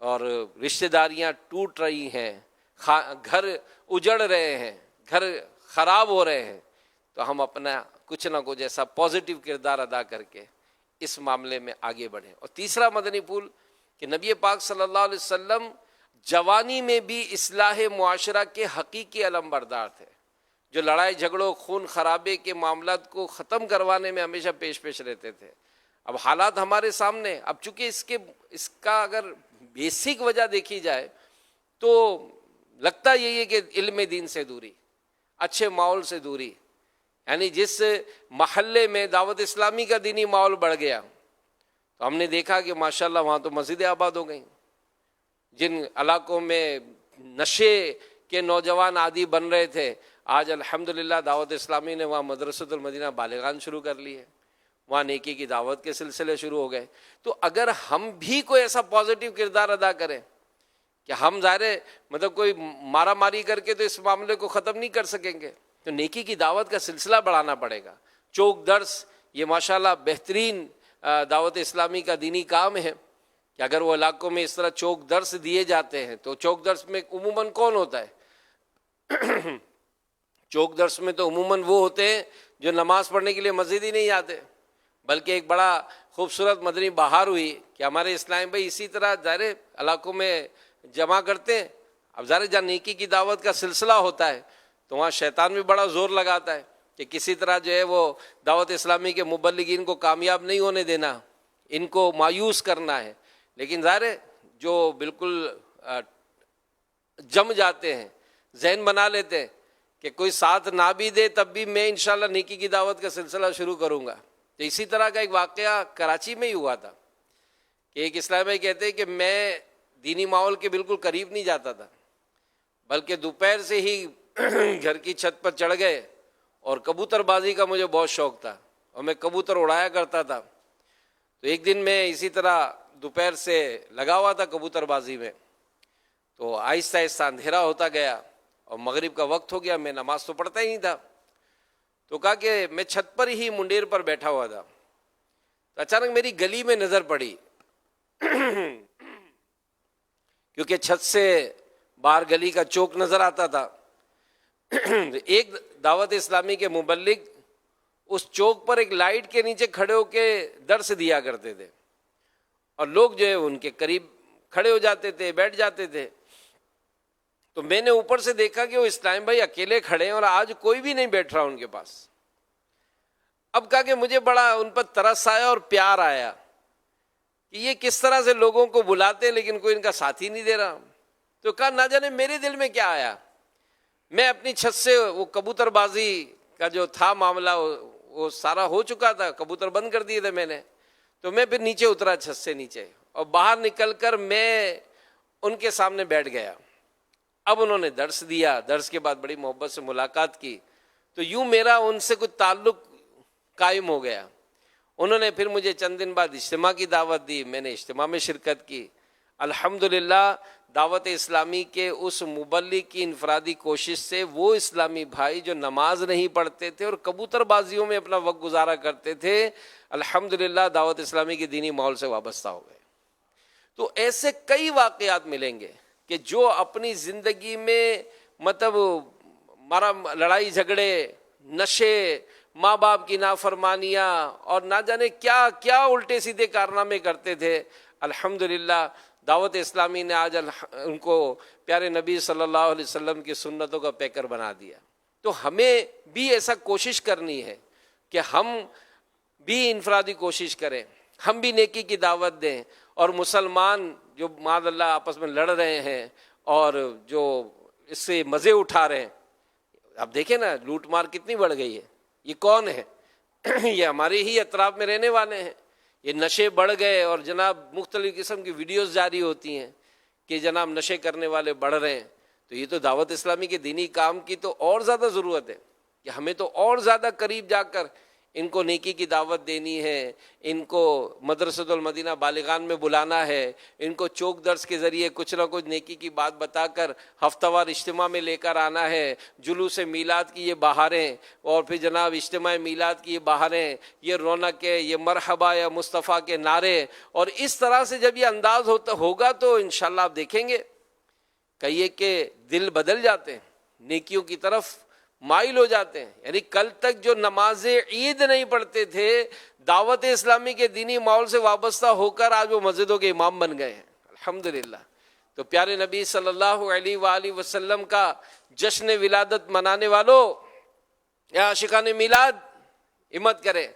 Speaker 3: اور رشتہ داریاں ٹوٹ رہی ہیں، گھر اجڑ رہے ہیں، گھر خراب ہو رہے ہیں، تو ہم اپنا کچھ نہ کچھ ایسا پازیٹیو کردار ادا کر کے اس معاملے میں آگے بڑھیں۔ اور تیسرا مدنی پھول کہ نبی پاک صلی اللہ علیہ وسلم جوانی میں بھی اصلاح معاشرہ کے حقیقی علم بردار تھے، جو لڑائی جھگڑوں خون خرابے کے معاملات کو ختم کروانے میں ہمیشہ پیش رہتے تھے۔ اب حالات ہمارے سامنے، اب چونکہ اس کا اگر بیسک وجہ دیکھی جائے تو لگتا یہی ہے کہ علم دین سے دوری، اچھے ماحول سے دوری، یعنی جس محلے میں دعوت اسلامی کا دینی ماحول بڑھ گیا تو ہم نے دیکھا کہ ماشاءاللہ وہاں تو مسجدیں آباد ہو گئیں۔ جن علاقوں میں نشے کے نوجوان عادی بن رہے تھے، آج الحمدللہ دعوت اسلامی نے وہاں مدرسۃ المدینہ بالغان شروع کر لی ہے، وہاں نیکی کی دعوت کے سلسلے شروع ہو گئے۔ تو اگر ہم بھی کوئی ایسا پازیٹیو کردار ادا کریں کہ ہم ظاہر ہے مطلب کوئی مارا ماری کر کے تو اس معاملے کو ختم نہیں کر سکیں گے، تو نیکی کی دعوت کا سلسلہ بڑھانا پڑے گا۔ چوک درس یہ ماشاءاللہ بہترین دعوت اسلامی کا دینی کام ہے کہ اگر وہ علاقوں میں اس طرح چوک درس دیے جاتے ہیں تو چوک درس میں عموماً کون ہوتا ہے؟ چوک درس میں تو عموماً وہ ہوتے ہیں جو نماز پڑھنے کے لیے مسجد ہی نہیں آتے۔ بلکہ ایک بڑا خوبصورت مدنی بہار ہوئی کہ ہمارے اسلام بھائی اسی طرح ظاہر علاقوں میں جمع کرتے ہیں۔ اب ظاہر جہاں نیکی کی دعوت کا سلسلہ ہوتا ہے تو وہاں شیطان بھی بڑا زور لگاتا ہے کہ کسی طرح جو ہے وہ دعوت اسلامی کے مبلغین کو کامیاب نہیں ہونے دینا، ان کو مایوس کرنا ہے۔ لیکن ظاہر ہے جو بالکل جم جاتے ہیں، ذہن بنا لیتے ہیں کہ کوئی ساتھ نہ بھی دے تب بھی میں انشاءاللہ نیکی کی دعوت کا سلسلہ شروع کروں گا۔ تو اسی طرح کا ایک واقعہ کراچی میں ہی ہوا تھا کہ ایک اسلام بھائی کہتے ہیں کہ میں دینی ماحول کے بالکل قریب نہیں جاتا تھا، بلکہ دوپہر سے ہی گھر کی چھت پر چڑھ گئے، اور کبوتر بازی کا مجھے بہت شوق تھا اور میں کبوتر اڑایا کرتا تھا۔ تو ایک دن میں اسی طرح دوپہر سے لگا ہوا تھا کبوتر بازی میں، تو آہستہ آہستہ اندھیرا ہوتا گیا اور مغرب کا وقت ہو گیا، میں نماز تو پڑھتا ہی نہیں تھا۔ تو کہا کہ میں چھت پر ہی منڈیر پر بیٹھا ہوا تھا، تو اچانک میری گلی میں نظر پڑی کیونکہ چھت سے باہر گلی کا چوک نظر آتا تھا۔ ایک دعوت اسلامی کے مبلغ اس چوک پر ایک لائٹ کے نیچے کھڑے ہو کے درس دیا کرتے تھے، اور لوگ جو ہے ان کے قریب کھڑے ہو جاتے تھے، بیٹھ جاتے تھے۔ تو میں نے اوپر سے دیکھا کہ وہ اسلام بھائی اکیلے کھڑے ہیں اور آج کوئی بھی نہیں بیٹھ رہا ان کے پاس۔ اب کہا کہ مجھے بڑا ان پر ترس آیا اور پیار آیا کہ یہ کس طرح سے لوگوں کو بلاتے ہیں لیکن کوئی ان کا ساتھی نہیں دے رہا۔ تو کہا نہ جانے میرے دل میں کیا آیا، میں اپنی چھت سے وہ کبوتر بازی کا جو تھا معاملہ وہ سارا ہو چکا تھا، کبوتر بند کر دیے تھے میں نے، تو میں پھر نیچے اترا چھت سے نیچے، اور باہر نکل کر میں ان کے سامنے بیٹھ گیا۔ اب انہوں نے درس دیا، درس کے بعد بڑی محبت سے ملاقات کی، تو یوں میرا ان سے کچھ تعلق قائم ہو گیا۔ انہوں نے پھر مجھے چند دن بعد اجتماع کی دعوت دی، میں نے اجتماع میں شرکت کی۔ الحمدللہ دعوت اسلامی کے اس مبلغ کی انفرادی کوشش سے وہ اسلامی بھائی جو نماز نہیں پڑھتے تھے اور کبوتر بازیوں میں اپنا وقت گزارا کرتے تھے، الحمدللہ دعوت اسلامی کے دینی ماحول سے وابستہ ہو گئے۔ تو ایسے کئی واقعات ملیں گے کہ جو اپنی زندگی میں مطلب لڑائی جھگڑے، نشے، ماں باپ کی نافرمانیاں اور نہ جانے کیا کیا الٹے سیدھے کارنامے کرتے تھے، الحمدللہ دعوت اسلامی نے آج ان کو پیارے نبی صلی اللہ علیہ وسلم کی سنتوں کا پیکر بنا دیا۔ تو ہمیں بھی ایسا کوشش کرنی ہے کہ ہم بھی انفرادی کوشش کریں، ہم بھی نیکی کی دعوت دیں، اور مسلمان جو معاذ اللہ آپس میں لڑ رہے ہیں اور جو اس سے مزے اٹھا رہے ہیں، اب دیکھیں نا لوٹ مار کتنی بڑھ گئی ہے، یہ کون ہے؟ یہ ہمارے ہی اطراف میں رہنے والے ہیں۔ یہ نشے بڑھ گئے اور جناب مختلف قسم کی ویڈیوز جاری ہوتی ہیں کہ جناب نشے کرنے والے بڑھ رہے ہیں۔ تو یہ تو دعوت اسلامی کے دینی کام کی تو اور زیادہ ضرورت ہے کہ ہمیں تو اور زیادہ قریب جا کر ان کو نیکی کی دعوت دینی ہے، ان کو مدرسۃ المدینہ بالغان میں بلانا ہے، ان کو چوک درس کے ذریعے کچھ نہ کچھ نیکی کی بات بتا کر ہفتہ وار اجتماع میں لے کر آنا ہے، جلوس میلاد کی یہ بہاریں اور پھر جناب اجتماع میلاد کی یہ بہاریں، یہ رونقیں، یہ مرحبا یا مصطفیٰ کے نعرے، اور اس طرح سے جب یہ انداز ہوگا تو انشاءاللہ آپ دیکھیں گے کہیے کہ دل بدل جاتے ہیں، نیکیوں کی طرف مائل ہو جاتے ہیں۔ یعنی کل تک جو نماز عید نہیں پڑھتے تھے، دعوت اسلامی کے دینی ماحول سے وابستہ ہو کر آج وہ مسجدوں کے امام بن گئے ہیں، الحمدللہ۔ تو پیارے نبی صلی اللہ علیہ وآلہ وسلم کا جشن ولادت منانے والوں یا عاشقان میلاد، ہمت کریں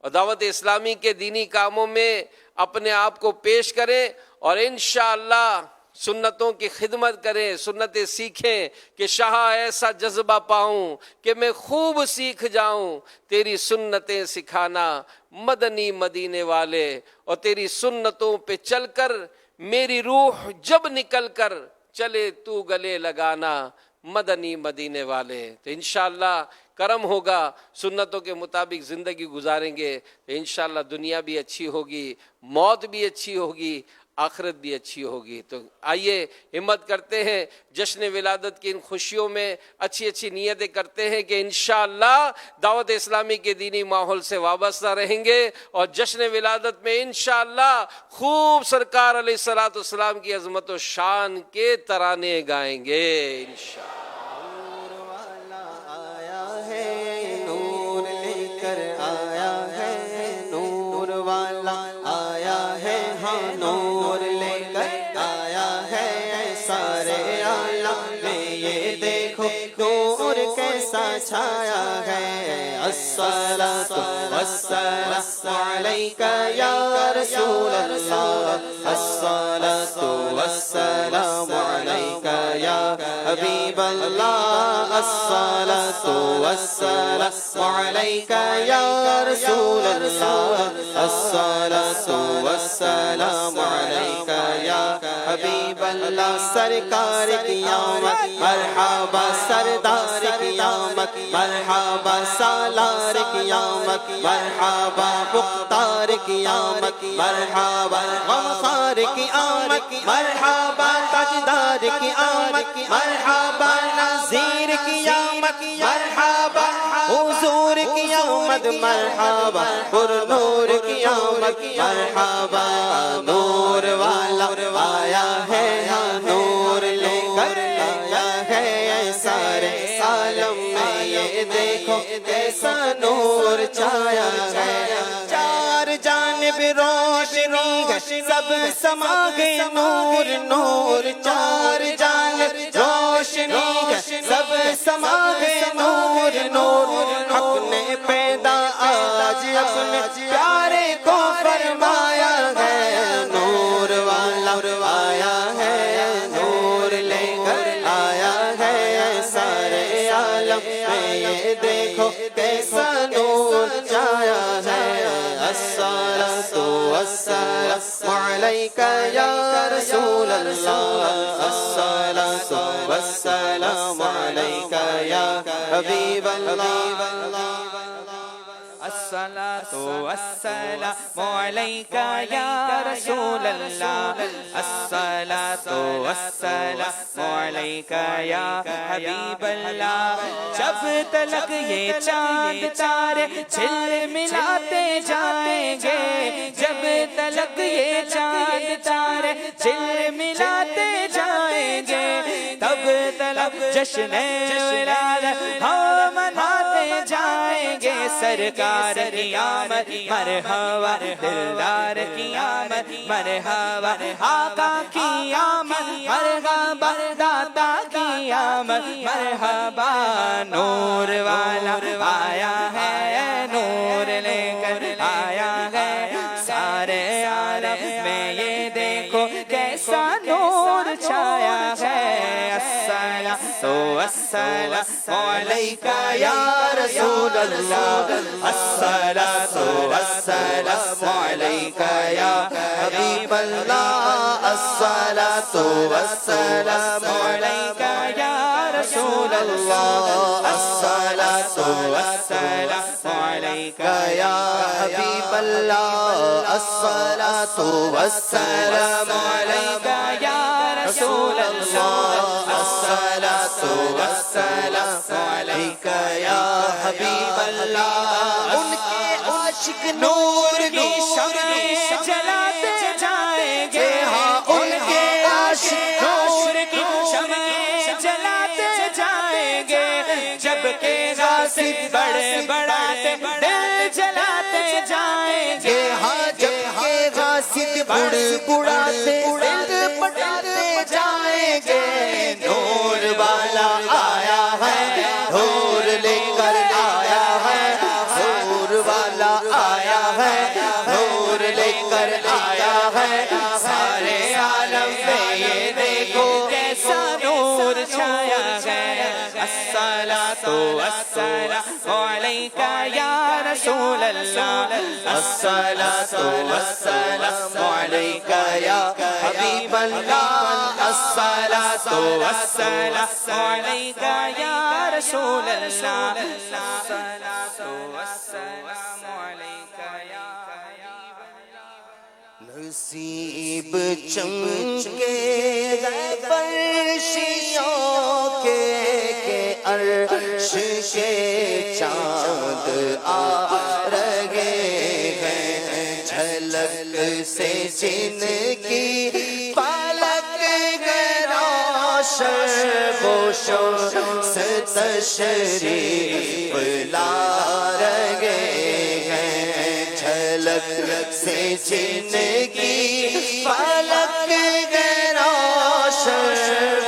Speaker 3: اور دعوت اسلامی کے دینی کاموں میں اپنے آپ کو پیش کریں، اور انشاءاللہ سنتوں کی خدمت کریں، سنتیں سیکھیں کہ شاہ ایسا جذبہ پاؤں کہ میں خوب سیکھ جاؤں، تیری سنتیں سکھانا مدنی مدینے والے، اور تیری سنتوں پہ چل کر میری روح جب نکل کر چلے تو گلے لگانا مدنی مدینے والے۔ تو انشاءاللہ کرم ہوگا، سنتوں کے مطابق زندگی گزاریں گے تو انشاءاللہ دنیا بھی اچھی ہوگی، موت بھی اچھی ہوگی، آخرت بھی اچھی ہوگی۔ تو آئیے ہمت کرتے ہیں، جشن ولادت کی ان خوشیوں میں اچھی اچھی نیتیں کرتے ہیں کہ انشاءاللہ دعوت اسلامی کے دینی ماحول سے وابستہ رہیں گے، اور جشن ولادت میں انشاءاللہ خوب سرکار علیہ الصلوۃ والسلام کی عظمت و شان کے ترانے گائیں گے انشاءاللہ۔
Speaker 2: نور والا آیا ہے، نور لے کر آیا ہے، نور والا آیا ہے، ہاں نور لے کر آیا ہے، سارے عالم میں یہ دیکھو نور کیسا چھایا ہے۔ الصلاۃ والسلام علیک یا رسول اللہ، الصلاۃ والسلام علیک یا حبیب اللہ، الصلاۃ والسلام علیک یا رسول اللہ، الصلاۃ والسلام علیک یا حبیب اللہ۔ سرکار کی آمد مرحبا، سردار کی آمد مرحبا، سالار کی آمد مرحبا، مختار کی آمد مرحبا، غمخوار کی آمد مرحبا، تاجدار کی آمد مرحبا، نذیر کی آمد مرحبا، حضور کی آمد مرحبا، پر نور کی آمد مرحبا۔ نور والا آیا ہے، ہاں نور لے کر آیا ہے، سارے عالم میں یہ دیکھو کیسا نور چھایا ہے۔ چار جانب روشنی ہے، سب سما گئے نور نور، چار جانب روشنی ہے، سب سما گئے نور نور۔ حق نے پیدا آج اپنے پیارے کو فرمایا ہے، نور والا آیا ہے، نور لے کر آیا ہے، سارے عالم میں یہ دیکھو کیسا نور چھایا ہے۔ الصلاۃ والسلام علیک یا رسول اللہ، الصلاۃ والسلام علیک یا حبیب اللہ،
Speaker 1: الصلاۃ والسلام عليك يا رسول الله الصلاة والسلام عليك يا حبيب الله جب تلک یہ چاند تارے چھل ملاتے جائیں گے جب تلک یہ چاند تارے چھل ملاتے جائیں گے تب تلک جشن ولادت ہم مناتے جائیں گے سرکار کی آمد مرحبا دلدار کی آمد مرحبا آقا کی آمد مرحبا داتا کی آمد مرحبا نور والا آیا ہے نور لے کر آیا ہے سارے عالم میں یہ دیکھو کیسا نور چھایا ہے الصلاۃ والسلام علیک یا رسول اللہ الصلاۃ والسلام علیک یا حبیب اللہ الصلاۃ والسلام علیک یا رسول اللہ الصلاۃ والسلام علیک
Speaker 2: یا حبیب اللہ الصلاۃ والسلام
Speaker 1: علیک یا رسول اللہ
Speaker 2: الصلاۃ والسلام علیک یا حبیب اللہ ان کے عاشق نور کی شمع
Speaker 1: جلاتے جائیں گے
Speaker 2: ہاں ان کے عاشق
Speaker 1: نور کی شمع جلاتے جائیں گے جب کہ غاصب بڑے بڑاتے دل جلاتے جائیں گے
Speaker 2: ہاں جب کہ غاصب بڑے بڑاتے دل پٹاتے جائیں گے نور والا آیا ہے نور لے کر آیا ہے نور والا آیا ہے نور لے کر آیا ہے سارے عالم میں یہ دیکھو
Speaker 1: کیسا نور چھایا ہے الصلاۃ والسلام علیک یا رسول اللہ
Speaker 2: الصلاۃ والسلام علیک یا حبیب اللہ الصلاۃ
Speaker 1: والسلام علیک یا رسول اللہ الصلاۃ والسلام علیک یا
Speaker 2: نصیب چمکے فرشیوں کے عرش کے چاند آ رہے ہیں جھلک سے جن کی پالک روشن و شمس تشریف لا رہے ہیں جھلک سے جن کی پالک روشن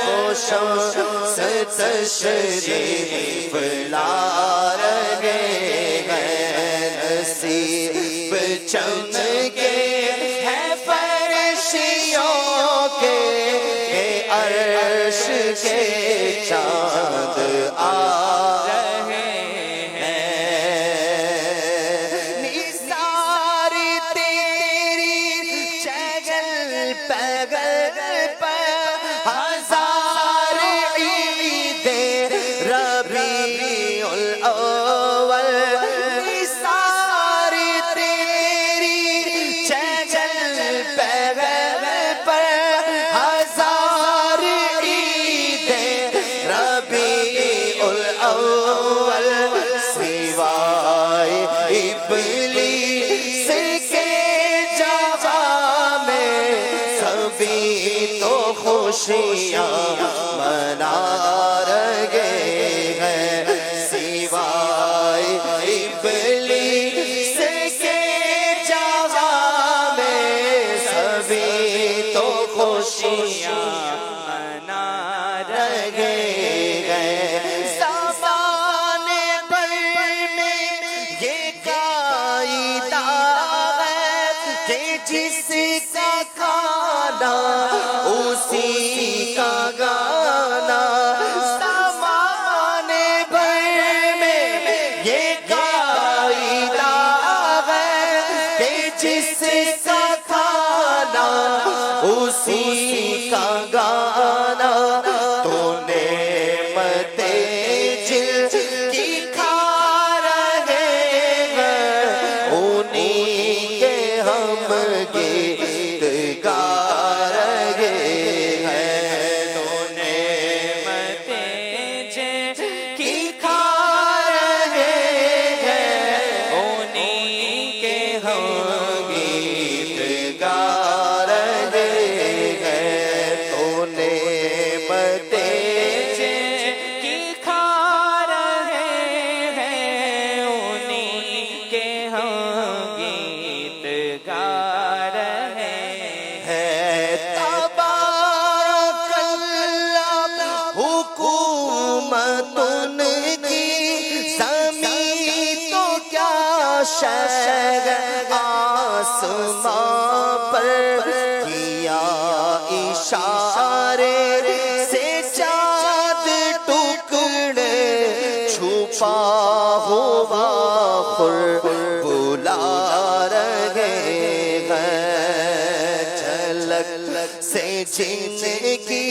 Speaker 2: و شمس تشریف لا رہے ہیں نصیب چمکے ہیں فرشیوں کے عرش کے چاند آ رہے ہیں نثار تیری چگل پگل پر ہزار عید ربیع الاول نثار تیری چگل پگل پر ہزار عید ربیع الاول سوائے ابلیس کے جہاں میں سبھی تو خوشیاں منا رہے ہیں سوائے ابلیس کے جہاں میں سبھی تو خوشیاں منا رہے ہیں زمانے پر میں یہ قاعدہ ہے کہ جس کا کھانا اسی کا گانا زمانے پر میں یہ قاعدہ ہے کہ جس کا کھانا اسی کا گانا تو نعمت جل کی کھا رہے ہیں روشن آسمان پر کیا اشارے سے چاند ٹکڑے چھپا ہوا خور بلا رہے ہیں جھلک سے جن کی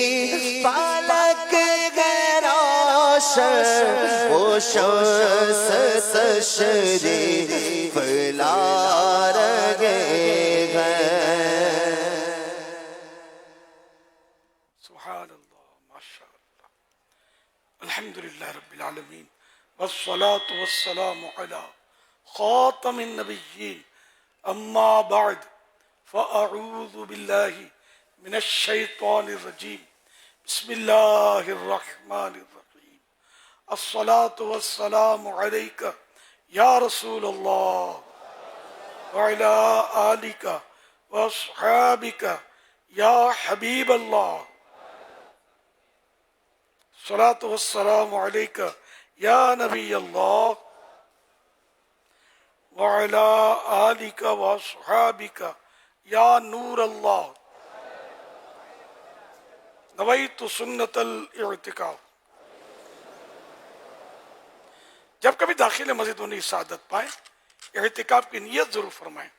Speaker 2: پالک وہ شمس تشریف لا رہے ہیں.
Speaker 4: سبحان اللہ ماشاء اللہ الحمدللہ رب العالمین والصلاة والسلام علی خاتم النبیین اما بعد فاعوذ باللہ من الشیطان الرجیم بسم اللہ الرحمن الرحیم الصلاة والسلام علیک یا رسول اللہ وعلی آلک واصحابک یا حبیب اللہ الصلاة والسلام علیک یا نبی اللہ وعلی آلک واصحابک یا نور اللہ نویت سنت الاعتکاف. جب کبھی داخل مسجد ہونے کی سعادت پائیں اعتکاف کی نیت ضرور فرمائیں.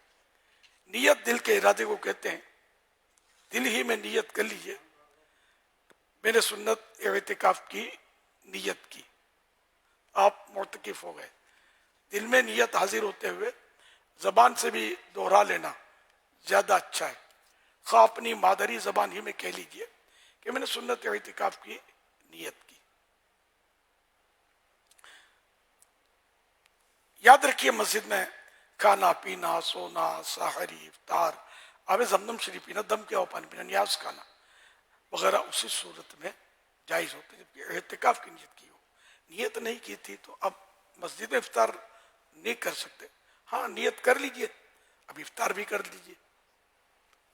Speaker 4: نیت دل کے ارادے کو کہتے ہیں. دل ہی میں نیت کر لیجئے میں نے سنت اعتکاف کی نیت کی آپ معتکف ہو گئے. دل میں نیت حاضر ہوتے ہوئے زبان سے بھی دوہرا لینا زیادہ اچھا ہے. خواہ اپنی مادری زبان ہی میں کہہ لیجئے کہ میں نے سنت اعتکاف کی نیت کی. یاد رکھیے مسجد میں کھانا پینا سونا سحری افطار آب زمزم شریف پینا دم کیا ہو پانی پینا نیاز کھانا وغیرہ اسی صورت میں جائز ہوتے ہیں جبکہ اعتکاف کی نیت کی ہو. نیت نہیں کی تھی تو اب مسجد میں افطار نہیں کر سکتے. ہاں نیت کر لیجئے اب افطار بھی کر لیجئے.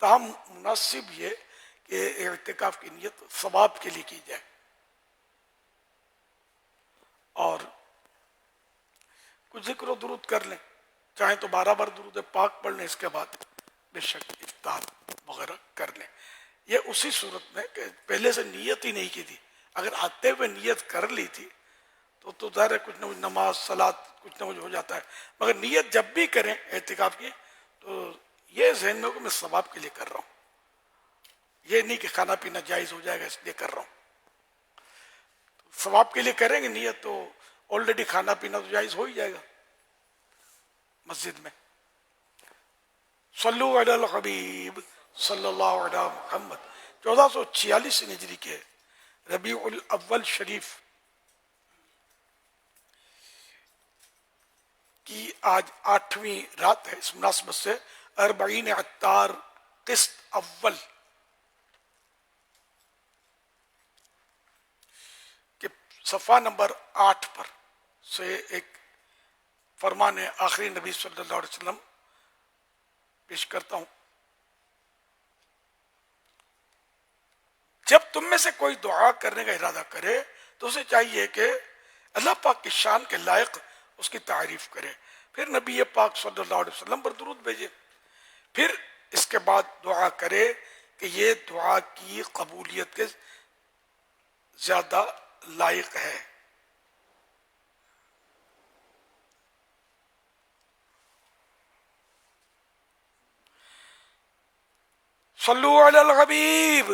Speaker 4: تاہم مناسب یہ کہ اعتکاف کی نیت ثواب کے لیے کی جائے اور کچھ ذکر و درود کر لیں چاہیں تو 12 بار درود پاک پڑھ لیں. اس کے بعد بے شک افطار وغیرہ کر لیں. یہ اسی صورت میں کہ پہلے سے نیت ہی نہیں کی تھی. اگر آتے ہوئے نیت کر لی تھی تو ظاہر ہے کچھ نہ کچھ نماز صلات کچھ نہ کچھ ہو جاتا ہے. مگر نیت جب بھی کریں اعتکاف کی تو یہ ذہن میں ہو کہ میں ثواب کے لیے کر رہا ہوں. یہ نہیں کہ کھانا پینا جائز ہو جائے گا اس لیے کر رہا ہوں. ثواب کے لیے کریں گے نیت تو آلریڈی کھانا پینا تو جائز ہو ہی جائے گا مسجد میں. صلو علی الحبیب صلی اللہ علیہ محمد. 1446 ہجری کے ربیع الاول شریف کی آج 8ویں رات ہے. اس مناسبت سے 40 عطار قسط اول کے صفحہ نمبر 8 پر سے ایک فرمان آخری نبی صلی اللہ علیہ وسلم پیش کرتا ہوں. جب تم میں سے کوئی دعا کرنے کا ارادہ کرے تو اسے چاہیے کہ اللہ پاک کی شان کے لائق اس کی تعریف کرے. پھر نبی پاک صلی اللہ علیہ وسلم پر درود بھیجے. پھر اس کے بعد دعا کرے کہ یہ دعا کی قبولیت کے زیادہ لائق ہے. صلو علی الحبیب.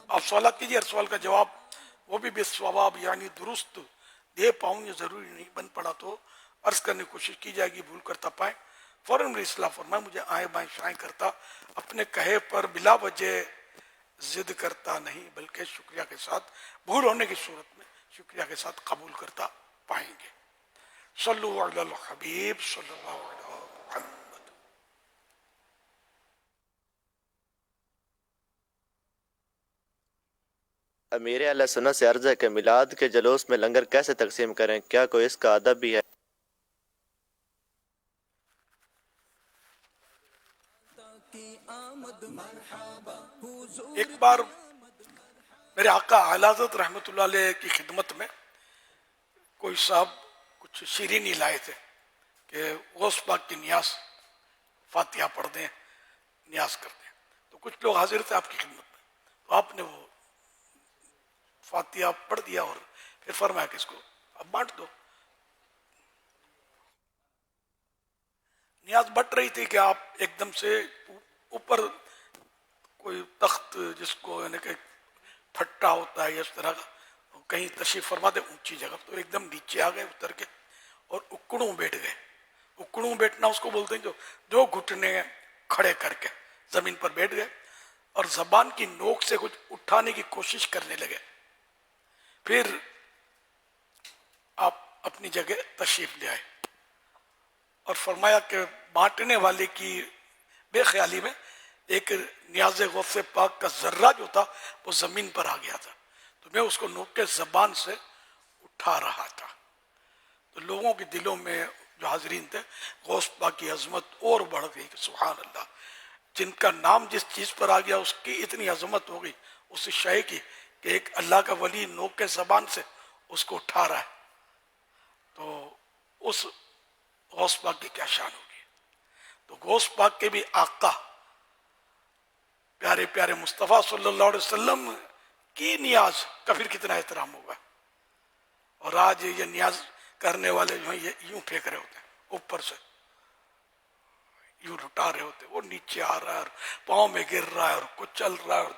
Speaker 4: آپ سوالات کیجیے. ہر سوال کا جواب وہ بھی بالصواب یعنی درست دے پاؤں یہ ضروری نہیں. بن پڑا تو عرض کرنے کی کوشش کی جائے گی. بھول کرتا پائیں فوراً میری اصلاح فرمائیں. مجھے آئیں بائیں شائیں کرتا اپنے کہے پر بلا وجہ ضد کرتا نہیں بلکہ شکریہ کے ساتھ بھول ہونے کی صورت میں شکریہ کے ساتھ قبول کرتا پائیں گے. صلو علی الحبیب صلی اللہ علیہ محمد.
Speaker 5: امیر اہل سنت سے عرض ہے کہ میلاد کے جلوس میں لنگر کیسے تقسیم کریں؟ کیا کوئی اس کا ادب بھی ہے؟
Speaker 4: ایک بار میرے آقا اعلی حضرت رحمۃ اللہ علیہ کی خدمت میں کوئی صاحب کچھ شیرینی لائے تھے کہ غوث پاک کی نیاز فاتحہ پڑھ دیں، نیاز کر دیں. تو کچھ لوگ حاضر تھے آپ کی خدمت میں، تو آپ نے وہ فاتحہ پڑھ دیا اور پھر فرمایا کہ اس کو اب بانٹ دو. نیاز بٹ رہی تھی کہ آپ ایک دم سے اوپر کوئی تخت جس کو یعنی کہ پھٹا ہوتا ہے اس طرح کا کہیں تشریف فرما دے اونچی جگہ، تو ایک دم نیچے آ گئے اتر کے اور اکڑوں بیٹھ گئے. اکڑوں بیٹھنا اس کو بولتے ہیں جو گھٹنے کھڑے کر کے زمین پر بیٹھ گئے اور زبان کی نوک سے کچھ اٹھانے کی کوشش کرنے لگے. پھر آپ اپنی جگہ تشریف لے آئے اور فرمایا کہ بانٹنے والے کی بے خیالی میں ایک نیاز غوث پاک کا ذرہ جو تھا وہ زمین پر آ گیا تھا، تو میں اس کو نوک کے زبان سے اٹھا رہا تھا. تو لوگوں کے دلوں میں جو حاضرین تھے غوث پاک کی عظمت اور بڑھ گئی کہ سبحان اللہ، جن کا نام جس چیز پر آ گیا اس کی اتنی عظمت ہو گئی اس شے کی کہ ایک اللہ کا ولی نوک کے زبان سے اس کو اٹھا رہا ہے. تو اس غوث پاک کی کیا شان ہوگی. تو غوث پاک کے بھی آقا پیارے پیارے مصطفیٰ صلی اللہ علیہ وسلم کی نیاز کا پھر کتنا احترام ہوگا. اور آج یہ نیاز کرنے والے جو ہیں یہ یوں پھینک رہے ہوتے ہیں اوپر سے، یوں لٹا رہے ہوتے ہیں، وہ نیچے آ رہا ہے اور پاؤں میں گر رہا ہے اور کچل رہا ہے. اور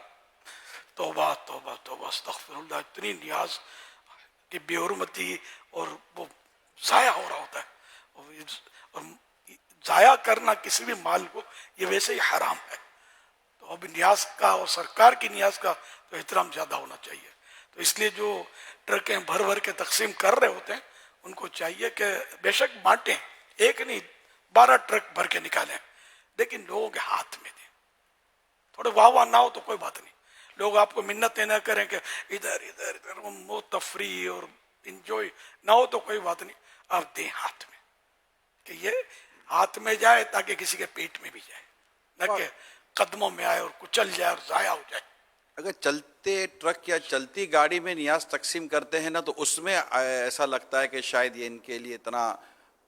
Speaker 4: توبہ توبہ توبہ استغفر اللہ. اتنی نیاز کی بے حرمتی اور وہ ضائع ہو رہا ہوتا ہے. اور ضائع کرنا کسی بھی مال کو یہ ویسے ہی حرام ہے. تو اب نیاز کا اور سرکار کی نیاز کا تو احترام زیادہ ہونا چاہیے. تو اس لیے جو ٹرکیں بھر بھر کے تقسیم کر رہے ہوتے ہیں ان کو چاہیے کہ بے شک بانٹیں، ایک نہیں 12 ٹرک بھر کے نکالیں، لیکن لوگوں کے ہاتھ میں دیں. تھوڑے واہ واہ نہ ہو تو کوئی بات نہیں، لوگ آپ کو منتیں نہ کریں کہ ادھر ادھر ادھر وہ تفریح اور انجوائے نہ ہو تو کوئی بات نہیں، آپ دیں ہاتھ میں کہ یہ ہاتھ میں جائے تاکہ کسی کے پیٹ میں بھی جائے، نہ کہ قدموں میں آئے اور کچل جائے اور ضائع ہو جائے.
Speaker 6: اگر چلتے ٹرک یا چلتی گاڑی میں نیاز تقسیم کرتے ہیں نا تو اس میں ایسا لگتا ہے کہ شاید یہ ان کے لیے اتنا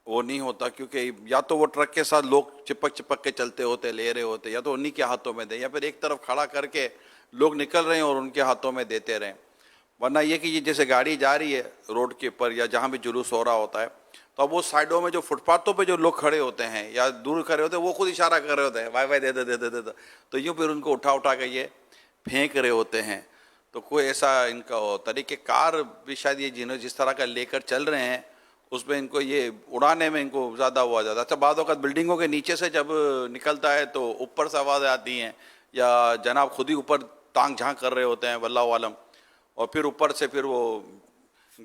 Speaker 6: وہ نہیں ہوتا، کیونکہ یا تو وہ ٹرک کے ساتھ لوگ چپک چپک کے چلتے ہوتے لے رہے ہوتے، یا تو انہی کے ہاتھوں میں دیں، یا پھر ایک طرف کھڑا کر کے لوگ نکل رہے ہیں اور ان کے ہاتھوں میں دیتے رہیں. ورنہ یہ کہ یہ جیسے گاڑی جا رہی ہے روڈ کے اوپر یا جہاں بھی جلوس ہو رہا ہوتا ہے تو اب وہ سائڈوں میں جو فٹ پاتھوں پہ جو لوگ کھڑے ہوتے ہیں یا دور کھڑے ہوتے ہیں وہ خود اشارہ کر رہے ہوتے ہیں وائی وائی دے دے دے دے دے، تو یوں پھر ان کو اٹھا اٹھا کے یہ پھینک رہے ہوتے ہیں. تو کوئی ایسا ان کا طریقہ کار بھی شاید یہ جس طرح کا لے کر چل رہے ہیں اس میں ان کو یہ اڑانے میں ان کو زیادہ ہوا جاتا ہے. اچھا بعض اوقات بلڈنگوں کے نیچے سے جب نکلتا ہے تو اوپر سے آوازیں آتی ہیں یا جناب خود ہی اوپر ٹانگ جھانک کر رہے ہوتے ہیں واللہ عالم، اور پھر اوپر سے پھر وہ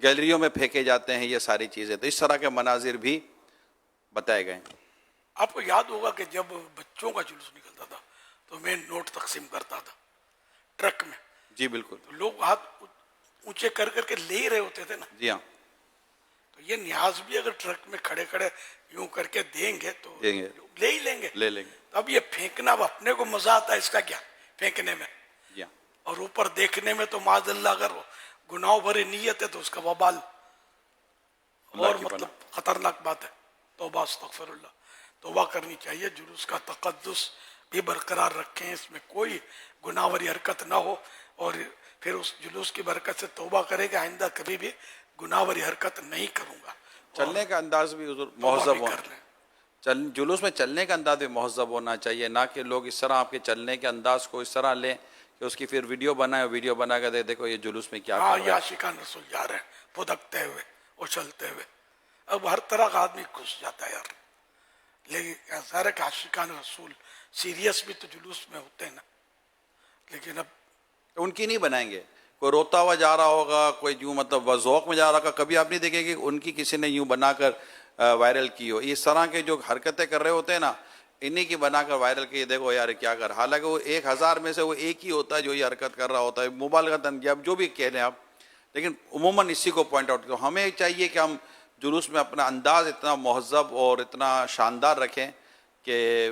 Speaker 6: گیلریوں میں پھینکے جاتے ہیں یہ ساری چیزیں. تو اس طرح کے مناظر بھی بتائے گئے.
Speaker 4: آپ کو یاد ہوگا کہ جب بچوں کا جلوس نکلتا تھا تو میں نوٹ تقسیم کرتا تھا ٹرک میں.
Speaker 6: جی بالکل.
Speaker 4: تو لوگ ہاتھ اونچے کر کر کے لے رہے ہوتے تھے نا.
Speaker 6: جی ہاں.
Speaker 4: تو یہ نیاز بھی اگر ٹرک میں کھڑے کھڑے یوں کر کے دیں گے تو
Speaker 6: دیں گے،
Speaker 4: لے ہی لیں گے.
Speaker 6: لے لیں گے.
Speaker 4: اب یہ پھینکنا اب اپنے کو مزہ آتا ہے اس کا کیا پھینکنے میں،
Speaker 6: جی ہاں.
Speaker 4: اور اوپر دیکھنے میں تو معاذ اللہ اگر وہ گناہ بھری نیت ہے تو اس کا وبال اور مطلب خطرناک بات ہے. توبہ استغفر اللہ. توبہ کرنی چاہیے. جلوس کا تقدس بھی برقرار رکھیں، اس میں کوئی گناہ بھری حرکت نہ ہو، اور پھر اس جلوس کی برکت سے توبہ کرے کہ آئندہ کبھی بھی گناہ بھری حرکت نہیں کروں گا.
Speaker 6: چلنے کا انداز بھی مہذب ہونا، جلوس میں چلنے کا انداز بھی مہذب ہونا چاہیے، نہ کہ لوگ اس طرح آپ کے چلنے کے انداز کو اس طرح لیں کہ اس کی پھر ویڈیو بنائے، ویڈیو بنا کے دیکھو یہ جلوس میں کیا کر رہا ہے.
Speaker 4: یہ عاشقان رسول جا رہے ہیں پھدکتے ہوئے اور چلتے ہوئے. اب ہر طرح کا آدمی گھس جاتا ہے یار. لیکن ظاہر ہے کہ عاشقان رسول سیریس بھی تو جلوس میں ہوتے ہیں نا، لیکن اب
Speaker 6: ان کی نہیں بنائیں گے. کوئی روتا ہوا جا رہا ہوگا، کوئی یوں مطلب ذوق میں جا رہا ہوگا، کبھی آپ نہیں دیکھیں گے ان کی کسی نے یوں بنا کر وائرل کی ہو. اس طرح کے جو حرکتیں کر رہے ہوتے ہیں نا انہی کی بنا کر وائرل کی، دیکھو یار کیا کر. حالانکہ وہ 1000 میں سے وہ ایک ہی ہوتا ہے جو یہ حرکت کر رہا ہوتا ہے، مبالغتاً یا جو بھی کہہ لیں آپ، لیکن عموماً اسی کو پوائنٹ آؤٹ کرو. ہمیں چاہیے کہ ہم جلوس میں اپنا انداز اتنا مہذب اور اتنا شاندار رکھیں کہ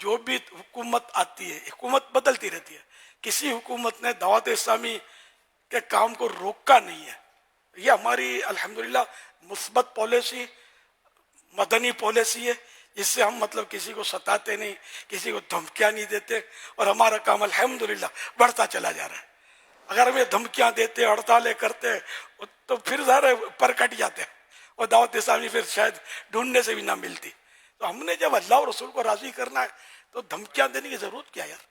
Speaker 4: جو بھی حکومت آتی ہے، حکومت بدلتی رہتی ہے، کسی حکومت نے دعوت اسلامی کے کام کو روکا نہیں ہے. یہ ہماری الحمدللہ مثبت پالیسی، مدنی پالیسی ہے، جس سے ہم مطلب کسی کو ستاتے نہیں، کسی کو دھمکیاں نہیں دیتے، اور ہمارا کام الحمدللہ بڑھتا چلا جا رہا ہے. اگر ہمیں دھمکیاں دیتے، ہڑتالیں کرتے تو پھر ظاہر پر کٹ جاتے اور دعوت اسلامی پھر شاید ڈھونڈنے سے بھی نہ ملتی. تو ہم نے جب اللہ اور رسول کو راضی کرنا ہے تو دھمکیاں دینے کی ضرورت کیا یار؟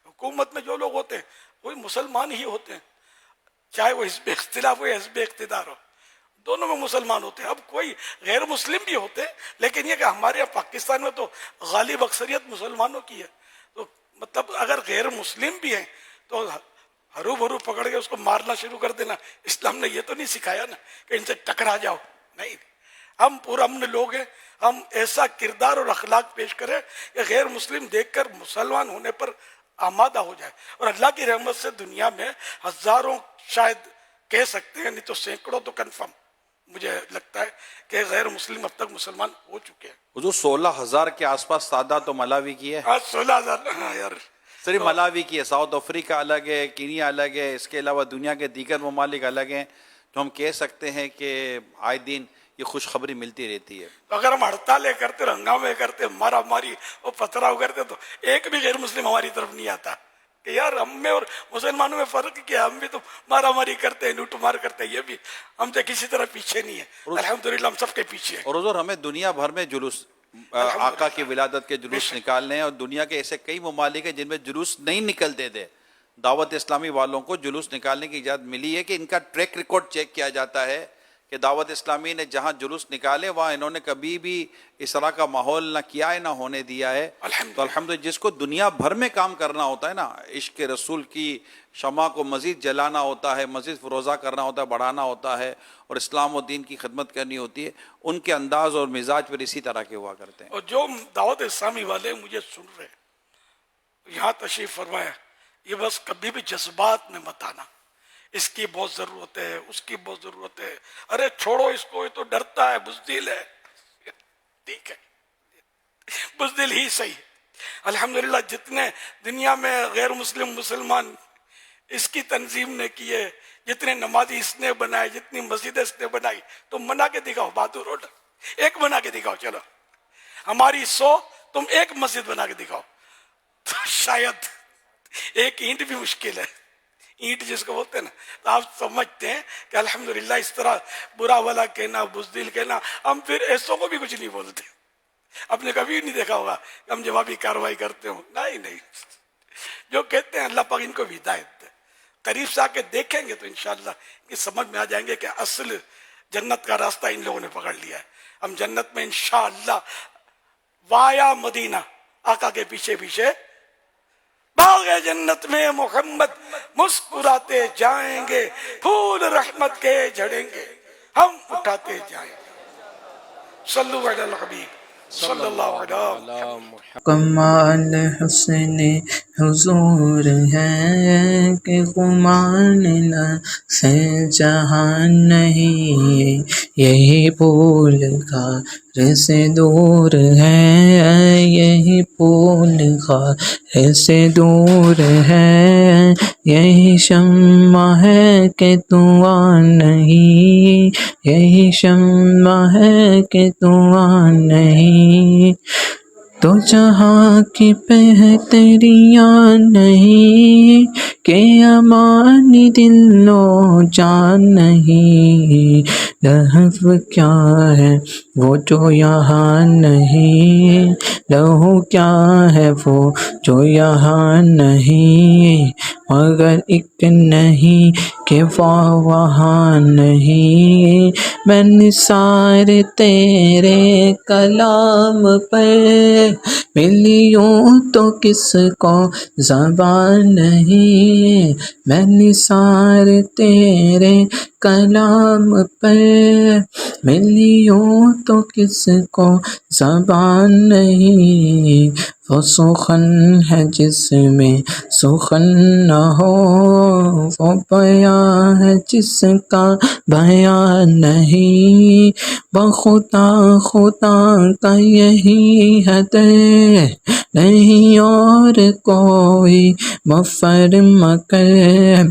Speaker 4: حکومت میں جو لوگ ہوتے ہیں وہی مسلمان ہی ہوتے ہیں، چاہے وہ حزب اختلاف ہو یا حزب اقتدار ہو، دونوں میں مسلمان ہوتے ہیں. اب کوئی غیر مسلم بھی ہوتے ہیں، لیکن یہ کہ ہمارے یہاں پاکستان میں تو غالب اکثریت مسلمانوں کی ہے. تو مطلب اگر غیر مسلم بھی ہیں تو ہرو بھرو پکڑ کے اس کو مارنا شروع کر دینا، اسلام نے یہ تو نہیں سکھایا نا کہ ان سے ٹکرا جاؤ. نہیں، ہم پورا امن لوگ ہیں، ہم ایسا کردار اور اخلاق پیش کریں کہ غیر مسلم دیکھ کر مسلمان ہونے پر آمادہ ہو جائے. اور اللہ کی رحمت سے دنیا میں ہزاروں، شاید کہہ سکتے ہیں، نہیں تو سینکڑوں تو کنفرم مجھے لگتا ہے کہ غیر مسلم اب تک مسلمان ہو چکے ہیں.
Speaker 6: حضور 16,000 کے آس پاس تعداد تو ملاوی کی ہے.
Speaker 4: آج 16,000. ہاں یار،
Speaker 6: صرف ملاوی کی ہے، ساؤتھ افریقہ الگ ہے، کینیا الگ ہے، اس کے علاوہ دنیا کے دیگر ممالک الگ ہیں. تو ہم کہہ سکتے ہیں کہ آئے دن یہ خوشخبری ملتی رہتی ہے.
Speaker 4: اگر ہم ہڑتالیں کرتے، ہنگامے کرتے، مارا ماری اور پتھراؤ کرتے تو ایک بھی غیر مسلم ہماری طرف نہیں آتا کہ یار ہم میں اور مسلمانوں میں فرق کیا، ہم بھی تو مارا ماری کرتے ہیں، لوٹ مار کرتے ہیں، یہ بھی ہم سے کسی طرح پیچھے نہیں ہے. الحمدللہ ہم سب کے پیچھے ہیں.
Speaker 6: اور حضور ہمیں دنیا بھر میں جلوس آقا کی ولادت کے جلوس نکالنے ہیں، اور دنیا کے ایسے کئی ممالک ہیں جن میں جلوس نہیں نکلتے تھے. دعوت اسلامی والوں کو جلوس نکالنے کی اجازت ملی ہے کہ ان کا ٹریک ریکارڈ چیک کیا جاتا ہے کہ دعوت اسلامی نے جہاں جلوس نکالے وہاں انہوں نے کبھی بھی اس طرح کا ماحول نہ کیا ہے، نہ ہونے دیا ہے. تو الحمدللہ جس کو دنیا بھر میں کام کرنا ہوتا ہے نا، عشق رسول کی شمع کو مزید جلانا ہوتا ہے، مزید فروزہ کرنا ہوتا ہے، بڑھانا ہوتا ہے، اور اسلام و دین کی خدمت کرنی ہوتی ہے، ان کے انداز اور مزاج پھر اسی طرح کے ہوا کرتے ہیں.
Speaker 4: اور جو دعوت اسلامی والے مجھے سن رہے ہیں، یہاں تشریف فرمایا، یہ بس کبھی بھی جذبات میں مت آنا، اس کی بہت ضرورت ہے، اس کی بہت ضرورت ہے، ارے چھوڑو اس کو، یہ تو ڈرتا ہے، بزدل ہے. ٹھیک ہے، بزدل ہی صحیح. الحمدللہ جتنے دنیا میں غیر مسلم مسلمان اس کی تنظیم نے کیے، جتنے نمازی اس نے بنائے، جتنی مسجدیں اس نے بنائی، تم بنا کے دکھاؤ. بہادر ہو، ایک بنا کے دکھاؤ. چلو ہماری 100، تم ایک مسجد بنا کے دکھاؤ. تو شاید ایک اینٹ بھی مشکل ہے، اینٹ جس کو بولتے ہیں نا. تو آپ سمجھتے ہیں کہ الحمدللہ اس طرح برا والا کہنا، بزدل کہنا، ہم پھر ایسوں کو بھی کچھ نہیں بولتے. آپ نے کبھی نہیں دیکھا ہوگا کہ ہم جوابی کاروائی کرتے ہوں. نہیں، جو کہتے ہیں اللہ پاک ان کو بھی ہدایت دے. قریب سے آ کے دیکھیں گے تو انشاءاللہ یہ سمجھ میں آ جائیں گے کہ اصل جنت کا راستہ ان لوگوں نے پکڑ لیا ہے. ہم جنت میں انشاءاللہ وایا مدینہ آقا کے پیچھے پیچھے باغ جنت میں محمد مسکراتے جائیں گے، پھول رحمت کے جھڑیں گے، ہم اٹھاتے جائیں گے. صلو علی الحبیب صلی اللہ علیہ وسلم.
Speaker 7: کمال حسن حضور ہے کہ گمان نہ سے جہان نہیں، یہی پھول خار سے دور ہے، یہی پھول خار سے دور ہے، یہی شمع ہے کہ دعا نہیں، یہی شمع ہے کہ دعا نہیں. تو جہاں کی بہتریاں نہیں کہ امانی دل و جان نہیں، لہو کیا ہے وہ جو یہاں نہیں، لہو کیا ہے وہ جو یہاں نہیں، مگر ایک نہیں کہ وہاں نہیں. میں نثار تیرے کلام پر ملیوں تو کس کو زبان نہیں، میں نثار تیرے کلام پر ملیوں تو کس کو زبان نہیں، وہ سخن ہے جس میں سخن نہ ہو، وہ بیان ہے جس کا بیان نہیں، بخدا خدا کا یہی ہے در، نہیں اور کوئی مفر مگر،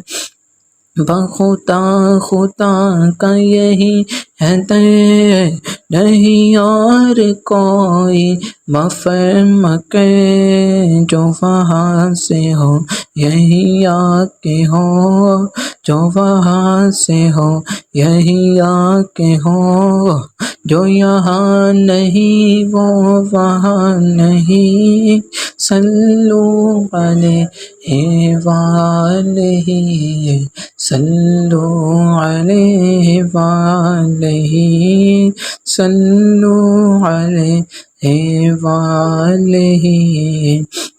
Speaker 7: بخدا خدا کا یہی ہے در، نہیں اور کوئی مفر مگر، جو وہاں سے ہو یہی آ کے ہو، جو وہاں سے ہو یہی آ کے ہو، جو یہاں نہیں وہ وہاں نہیں، صلو علیہ وآلہ، صلو علیہ وآلہ، صلو علیہ وآلہ،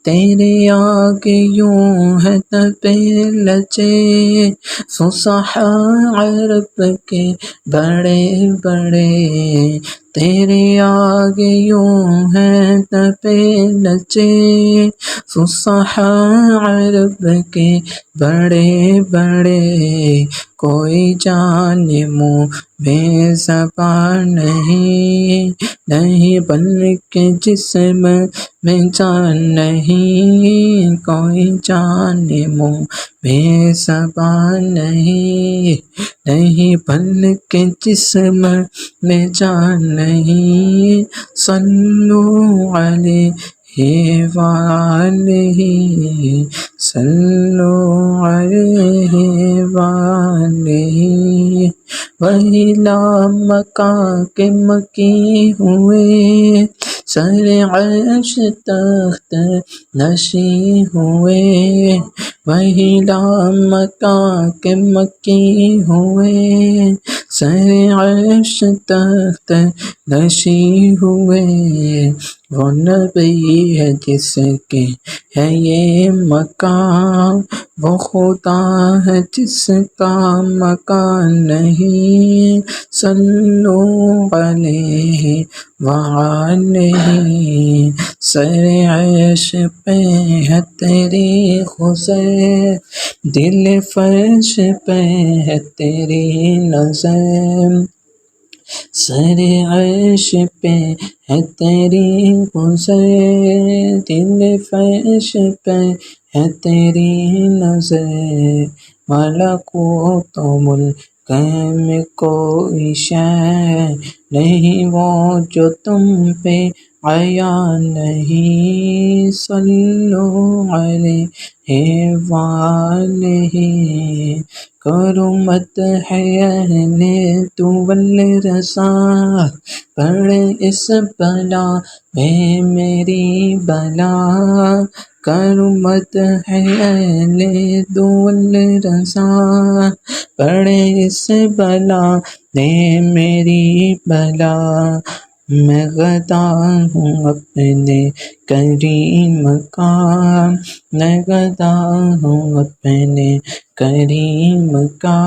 Speaker 7: تیرے آگے یوں ہے تپے لچے فصحا عرب کے بڑے بڑے، تیرے آگے یوں ہے تپے لچے فصحا عرب کے بڑے بڑے، کوئی جان منہ بے زبان نہیں، نہیں بلکہ جسم میں جان نہیں، کوئی جان منہ بے زبان نہیں، نہیں بلکہ جسم میں جان نہیں، صلو علیہ وآلہ، صلو علیہ وآلہ، وہی لامکاں کے مکی ہوئے، سر عرش تخت نشی ہوئے، وہی لامکاں کے مکی ہوئے، سر عرش تخت نشی ہوئے، وہ نبی ہے جس کے ہے یہ مقام، وہ خدا ہے جس کا مکان نہیں، صلو علیہ وآلہ، سر عرش پہ ہے تیری خضر، دل فرش پہ ہے تیری نظر، سر عرش پہ ہے تیری گزر، دل فرش پہ ہے تیری نظر، ملکوت و ملک میں کوئی شے نہیں وہ جو تم پہ عیاں نہیں، صلو علیہ وآلہ، کرو مدح اہل طول رضا، پڑھ اس بلا میں میری بلا، کرو مدح اہل طول رضا، پڑھ اس بلا میں میری بلا، میں غدا ہوں اپنے کریم کا، میں غدا ہوں اپنے کریم کا،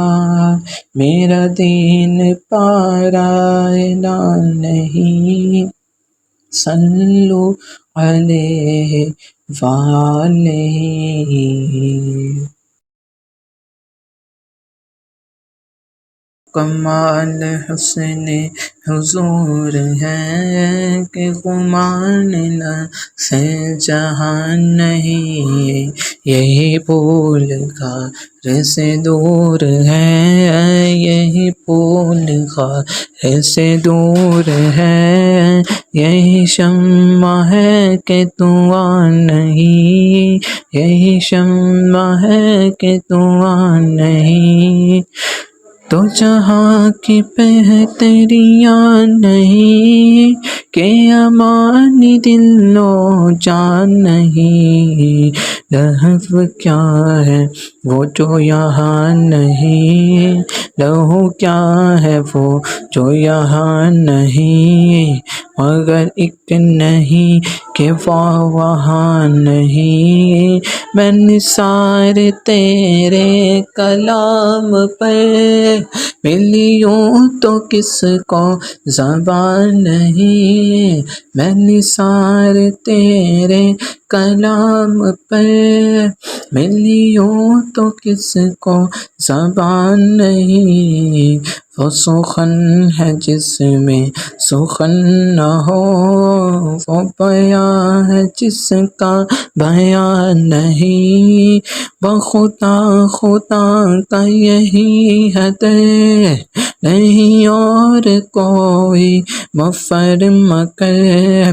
Speaker 7: میرا دین پارا اعلان نہیں، صلو علیہ وآلہ۔ کمال حسن حضور ہے کہ گمان نہ سے جہان نہیں، یہی پھول غار سے دور ہے، یہی پھول غار سے دور ہے، یہی شمع ہے کہ دعا نہیں، یہی شمع ہے کہ دعا نہیں، تو جہاں کی بہتریاں نہیں کہ امان دل و جان نہیں، لہو کیا ہے وہ جو یہاں نہیں، لہو کیا ہے وہ جو یہاں نہیں، مگر ایک نہیں کہ وہ وہاں نہیں، میں نثار تیرے کلام پر ملیوں تو کس کو زبان نہیں، میں نثار تیرے کلام پر ملیوں تو کس کو زبان نہیں، وہ سخن ہے جس میں سخن نہ ہو، وہ بیان ہے جس کا بیان نہیں، بخدا خدا کا یہی ہے در، نہیں اور کوئی مفر مکر،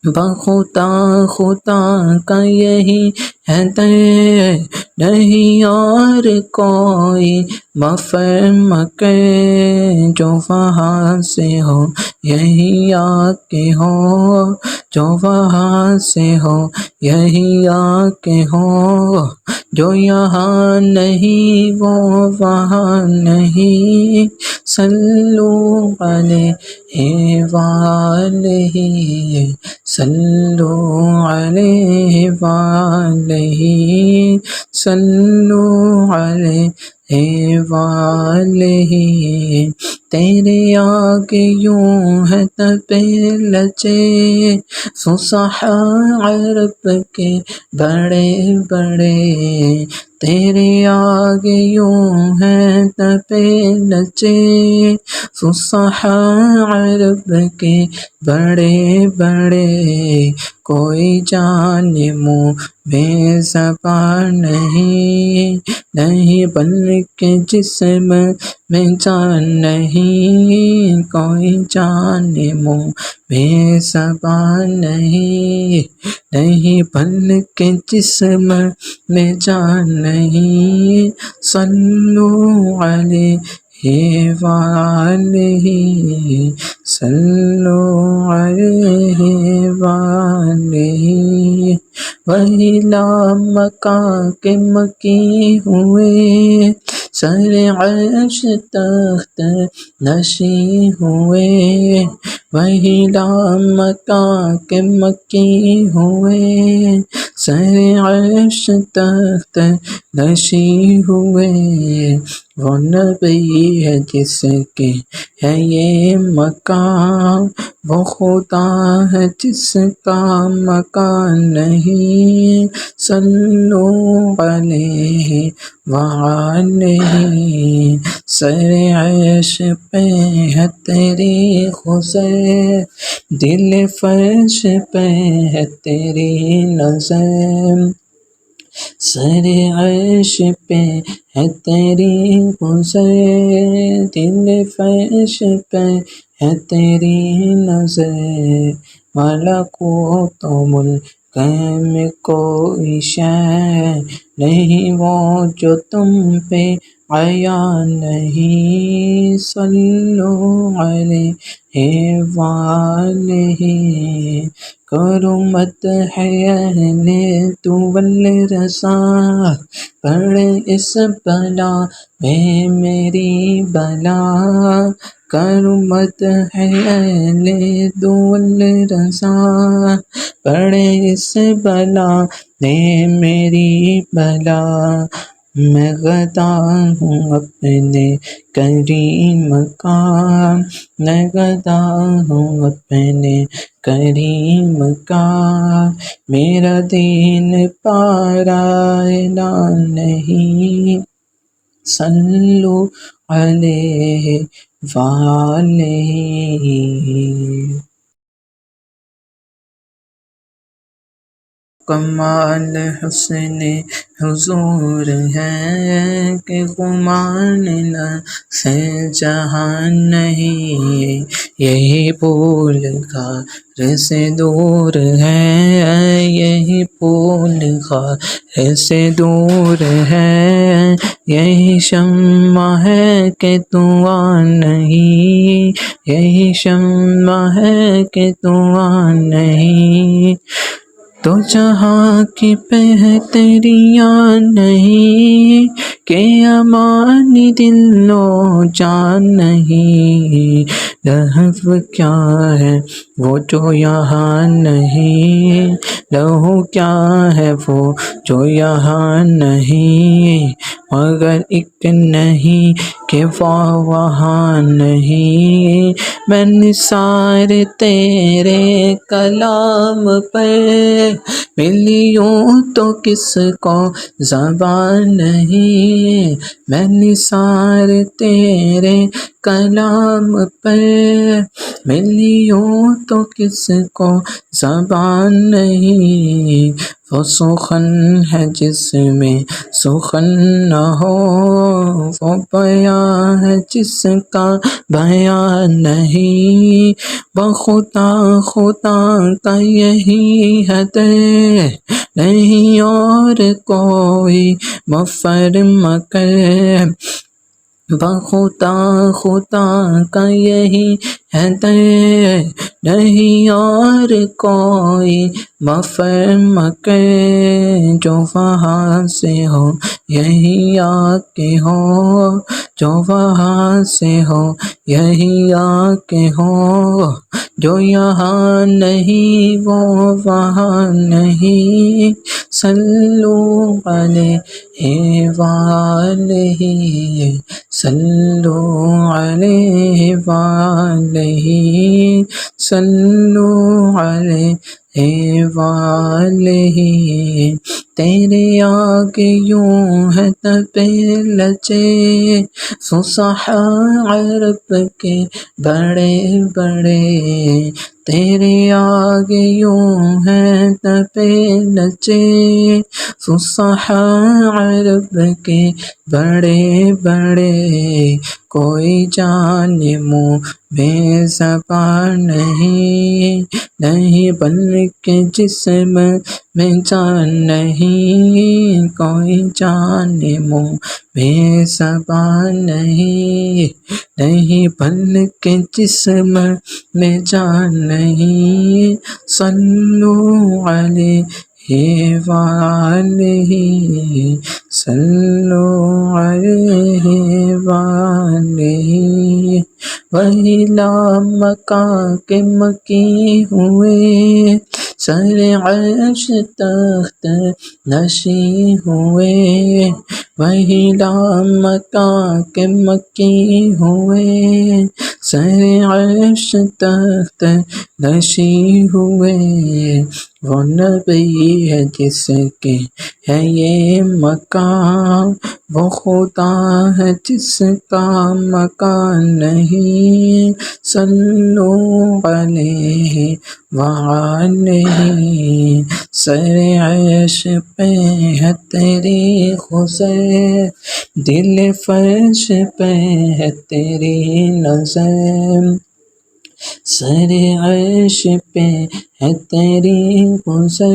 Speaker 7: بخدا خدا کا یہی ہے در، نہیں اور کوئی مفر مکر، جو وہاں سے ہو یہی آ کے ہو، جو وہاں سے ہو یہی آ کے ہو، جو یہاں نہیں وہ وہاں نہیں، صلو علیہ وآلہ، صلو علیہ وآلہ، صلو علیہ وآلہ، تیرے آگے یوں ہے تپے لچے فصحاء عرب کے بڑے بڑے، تیرے آگے یوں ہے تپے لچے فصحاء عرب کے بڑے بڑے، کوئی جان منہ میں زبان نہیں، نہیں بلکہ جسم میں جان نہیں، کوئی جان منہ میں زبان نہیں، نہیں بلکہ جسم میں جان نہیں، صلو علیہ وآلہ، صلو علیہ وآلہ، وہی لامکاں کے مکی ہوئے سر عرش تخت نشیں ہوئے، وہی لامکاں کے مکی ہوئے سر عرش تخت نشیں ہوئے، وہ نبی ہے جس کے ہے یہ مقام، وہ خدا ہے جس کا مکان نہیں، صلو علیہ وآلہ، سر عرش پہ ہے تیری خضر، دل فرش پہ ہے تیری نظر، سر عرش پہ ہے تیری گزر، دل فرش پہ ہے تیری نظر، ملکوت و ملک میں کوئی شے نہیں وہ جو تم پہ عیاں نہیں، صلو علیہ وآلہ، کرو مدح اہل طول رضا، پڑھے اس بلا میں میری بلا، کرو مدح اہل طول رضا، پڑھے اس بلا میں میری بلا، میں غدا ہوں اپنے کریم کا، میں غدا ہوں اپنے کریم کا، میرا دین پارا اعلان نہیں، صلو علیہ وآلہ۔ کمال حسن حضور ہے کہ گمان نہ سے جہان نہیں، یہی پھول غار سے دور ہے، یہی پھول غار سے دور ہے، یہی شمع ہے کہ دعا نہیں، یہی شمع ہے کہ دعا نہیں، تو جہاں کی بہتریاں نہیں کہ امانی دل و جان نہیں، لہو کیا ہے وہ جو یہاں نہیں، لہو کیا ہے وہ جو یہاں نہیں، مگر ایک نہیں کہ وہ وہاں نہیں۔ میں نثار تیرے کلام پر، ملیوں تو کس کو زبان نہیں۔ میں نثار تیرے کلام پر، ملیوں تو کس کو زبان نہیں۔ وہ سخن ہے جس میں سخن نہ ہو، وہ بیان ہے جس کا بیان نہیں۔ بخدا خدا کا یہی ہے در، نہیں اور کوئی مفر مگر۔ بخدا خدا کا یہی ہے در، نہیں اور کوئی مفر مگر۔ جو وہاں سے ہو یہی آ کے ہو، جو وہاں سے ہو یہی آ کے ہو، جو یہاں نہیں وہ وہاں نہیں۔ صلو علیہ وآلہ، صلو علیہ وآلہ، صلو علیہ وآلہ۔ تیرے آگے یوں ہے تپے لچے، فصحا عرب کے بڑے بڑے۔ تیرے آگے یوں ہے تپے لچے، فصحا عرب کے بڑے بڑے۔ کوئی جان منہ میں زبان نہیں، نہیں بلکہ جسم میں جان نہیں۔ کوئی جان منہ میں زبان نہیں، نہیں بلکہ جسم میں جان نہیں۔ صلو علیہ وآلہ، صلو علیہ وآلہ۔ وہی لامکاں کے مکی ہوئے، سر عرش تخت نشی ہوئے۔ وہی لامکاں کے مکی ہوئے، سر عرش تخت نشی ہوئے۔ وہ نبی ہے جس کے ہے یہ مقام، وہ خدا ہے جس کا مکان نہیں۔ صلو علیہ وآلہ، سر عرش پہ ہے تیری خضر، دل فرش پہ ہے تیری نظر۔ سر عرش پہ ہے تیری گزر،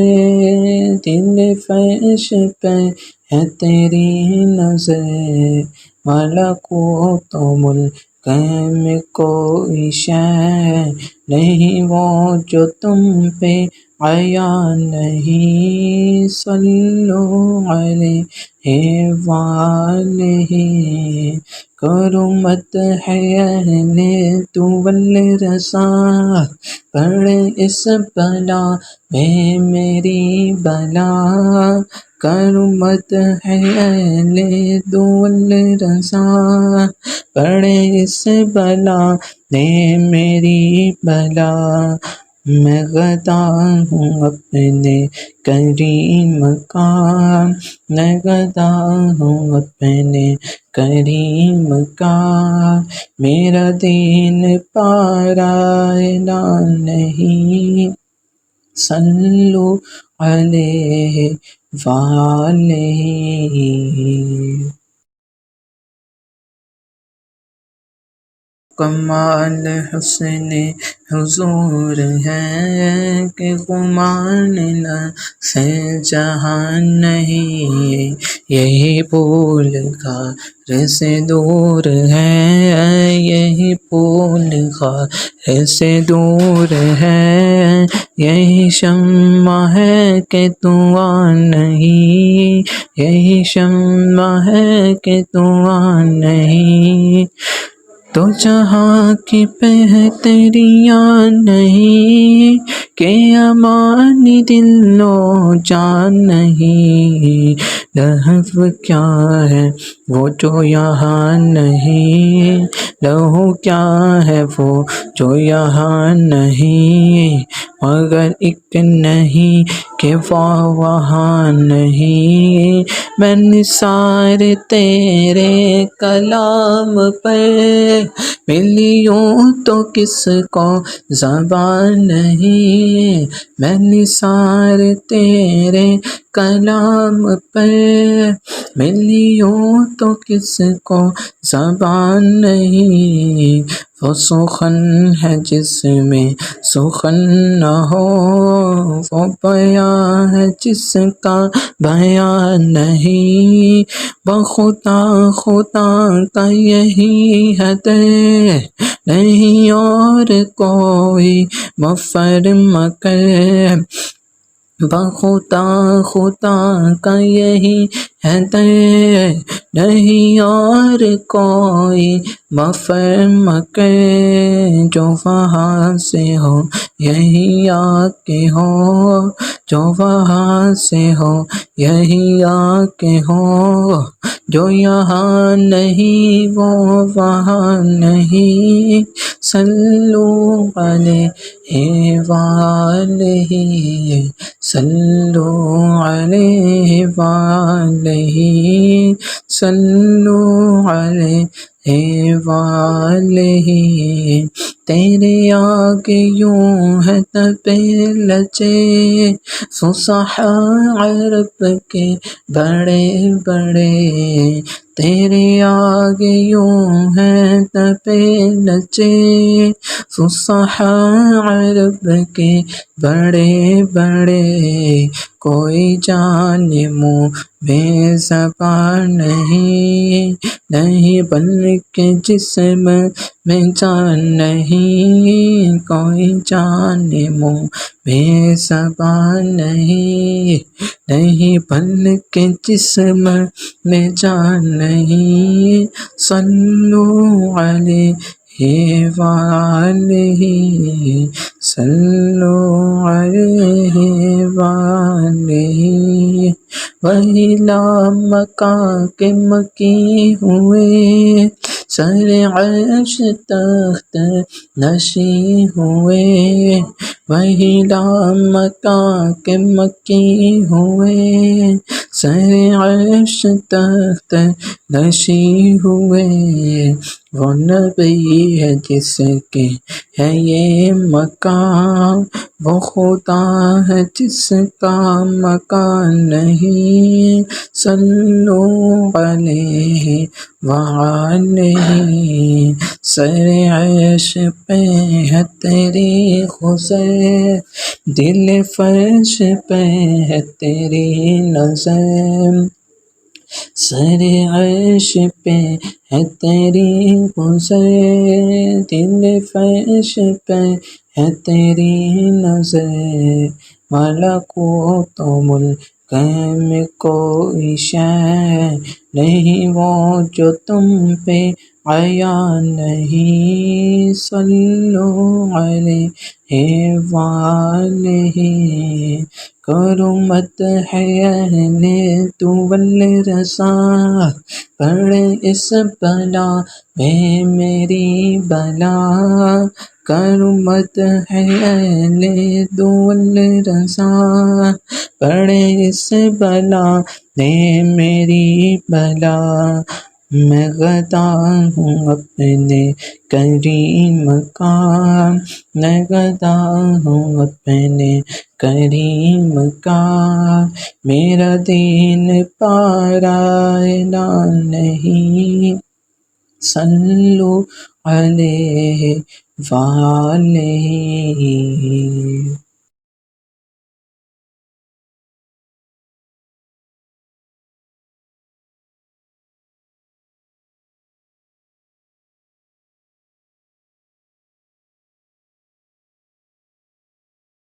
Speaker 7: دل فرش پہ ہے تیری نظر۔ ملکوت و ملک میں کوئی شے نہیں وہ جو تم پہ عیاں نہیں۔ صلو علیہ وآلہ، کرو مدح اہل طول رسا، پڑھ اس بلا میں میری بلا۔ کرو مدح اہل طول رسا، پڑھ اس بلا میں میری بلا۔ میں غدا ہوں اپنے کریم کا، میں غدا ہوں اپنے کریم کا۔ میرا دین پارا اعلان نہیں۔ صلو علیہ وآلہ۔ کمال حسن حضور ہے کہ گمان نہ سے جہان نہیں۔ یہی پھول غار سے دور ہے، یہی پھول غار سے دور ہے۔ یہی شمع ہے کہ دعا نہیں، یہی شمع ہے کہ دعا نہیں۔ تو جہاں کی بہتریاں نہیں کہ امان دل و جان نہیں، لہو کیا ہے وہ جو یہاں نہیں، لہو کیا ہے وہ جو یہاں نہیں، مگر ایک نہیں کہ وہ وہاں نہیں۔ میں نثار تیرے کلام پر ملیوں تو کس کو زبان نہیں، میں نثار تیرے کلام پر ملیوں تو کس کو زبان نہیں۔ وہ سخن ہے جس میں سخن نہ ہو، وہ بیان ہے جس کا بیان نہیں، بخدا خدا کا یہی ہے در، نہیں اور کوئی مفر مگر، بخدا خدا کا یہی ہے در، نہیں اور کوئی مفر مگر، جو وہاں سے ہو یہی آ کے ہو، جو وہاں سے ہو یہی آ کے ہو، جو یہاں نہیں وہ وہاں نہیں، صلو علیہ وآلہ، صلو علیہ وآلہ، صلو علیہ وآلہ۔ تیرے آگے یوں ہے تپے لچے فصحاء عرب کے بڑے بڑے، تیرے آگے یوں ہے تپے لچے فصحاء عرب کے بڑے بڑے، کوئی جان منہ میں زبان نہیں، نہیں بلکہ جسم میں جان نہیں، کوئی جان منہ میں زبان نہیں، نہیں بلکہ جسم میں جان نہیں، صلو علیہ وآلہ، صلو علیہ وآلہ۔ وہی لامکاں کے مکی ہوئے، سر عرش تخت نشیں ہوئے، وہی لامکاں کے مکی ہوئے، سر عرش تخت نشیں ہوئے، وہ نبی ہے جس کے ہے یہ مقام، وہ خدا ہے جس کا مکان نہیں، صلو علیہ وآلہ۔ سر عرش پہ ہے تیری خضر، دل فرش پہ ہے تیری نظر، سر عرش پہ ہے تیری گزر، دل فرش پہ ہے تیری نظر، ملکوت و ملک میں کوئی شے نہیں وہ جو تم پہ عیاں نہیں، صلو علیہ وآلہ۔ کرو مدح اہل طول رضا، پڑے اس بلا میں میری بلا، کرو مدح اہل طول رضا، پڑے اس بلا میں میری بلا، میں غدا ہوں اپنے کریم کا، میں غدا ہوں اپنے کریم کا، میرا دین پارا اعلان نہیں، صلو علیہ وآلہ۔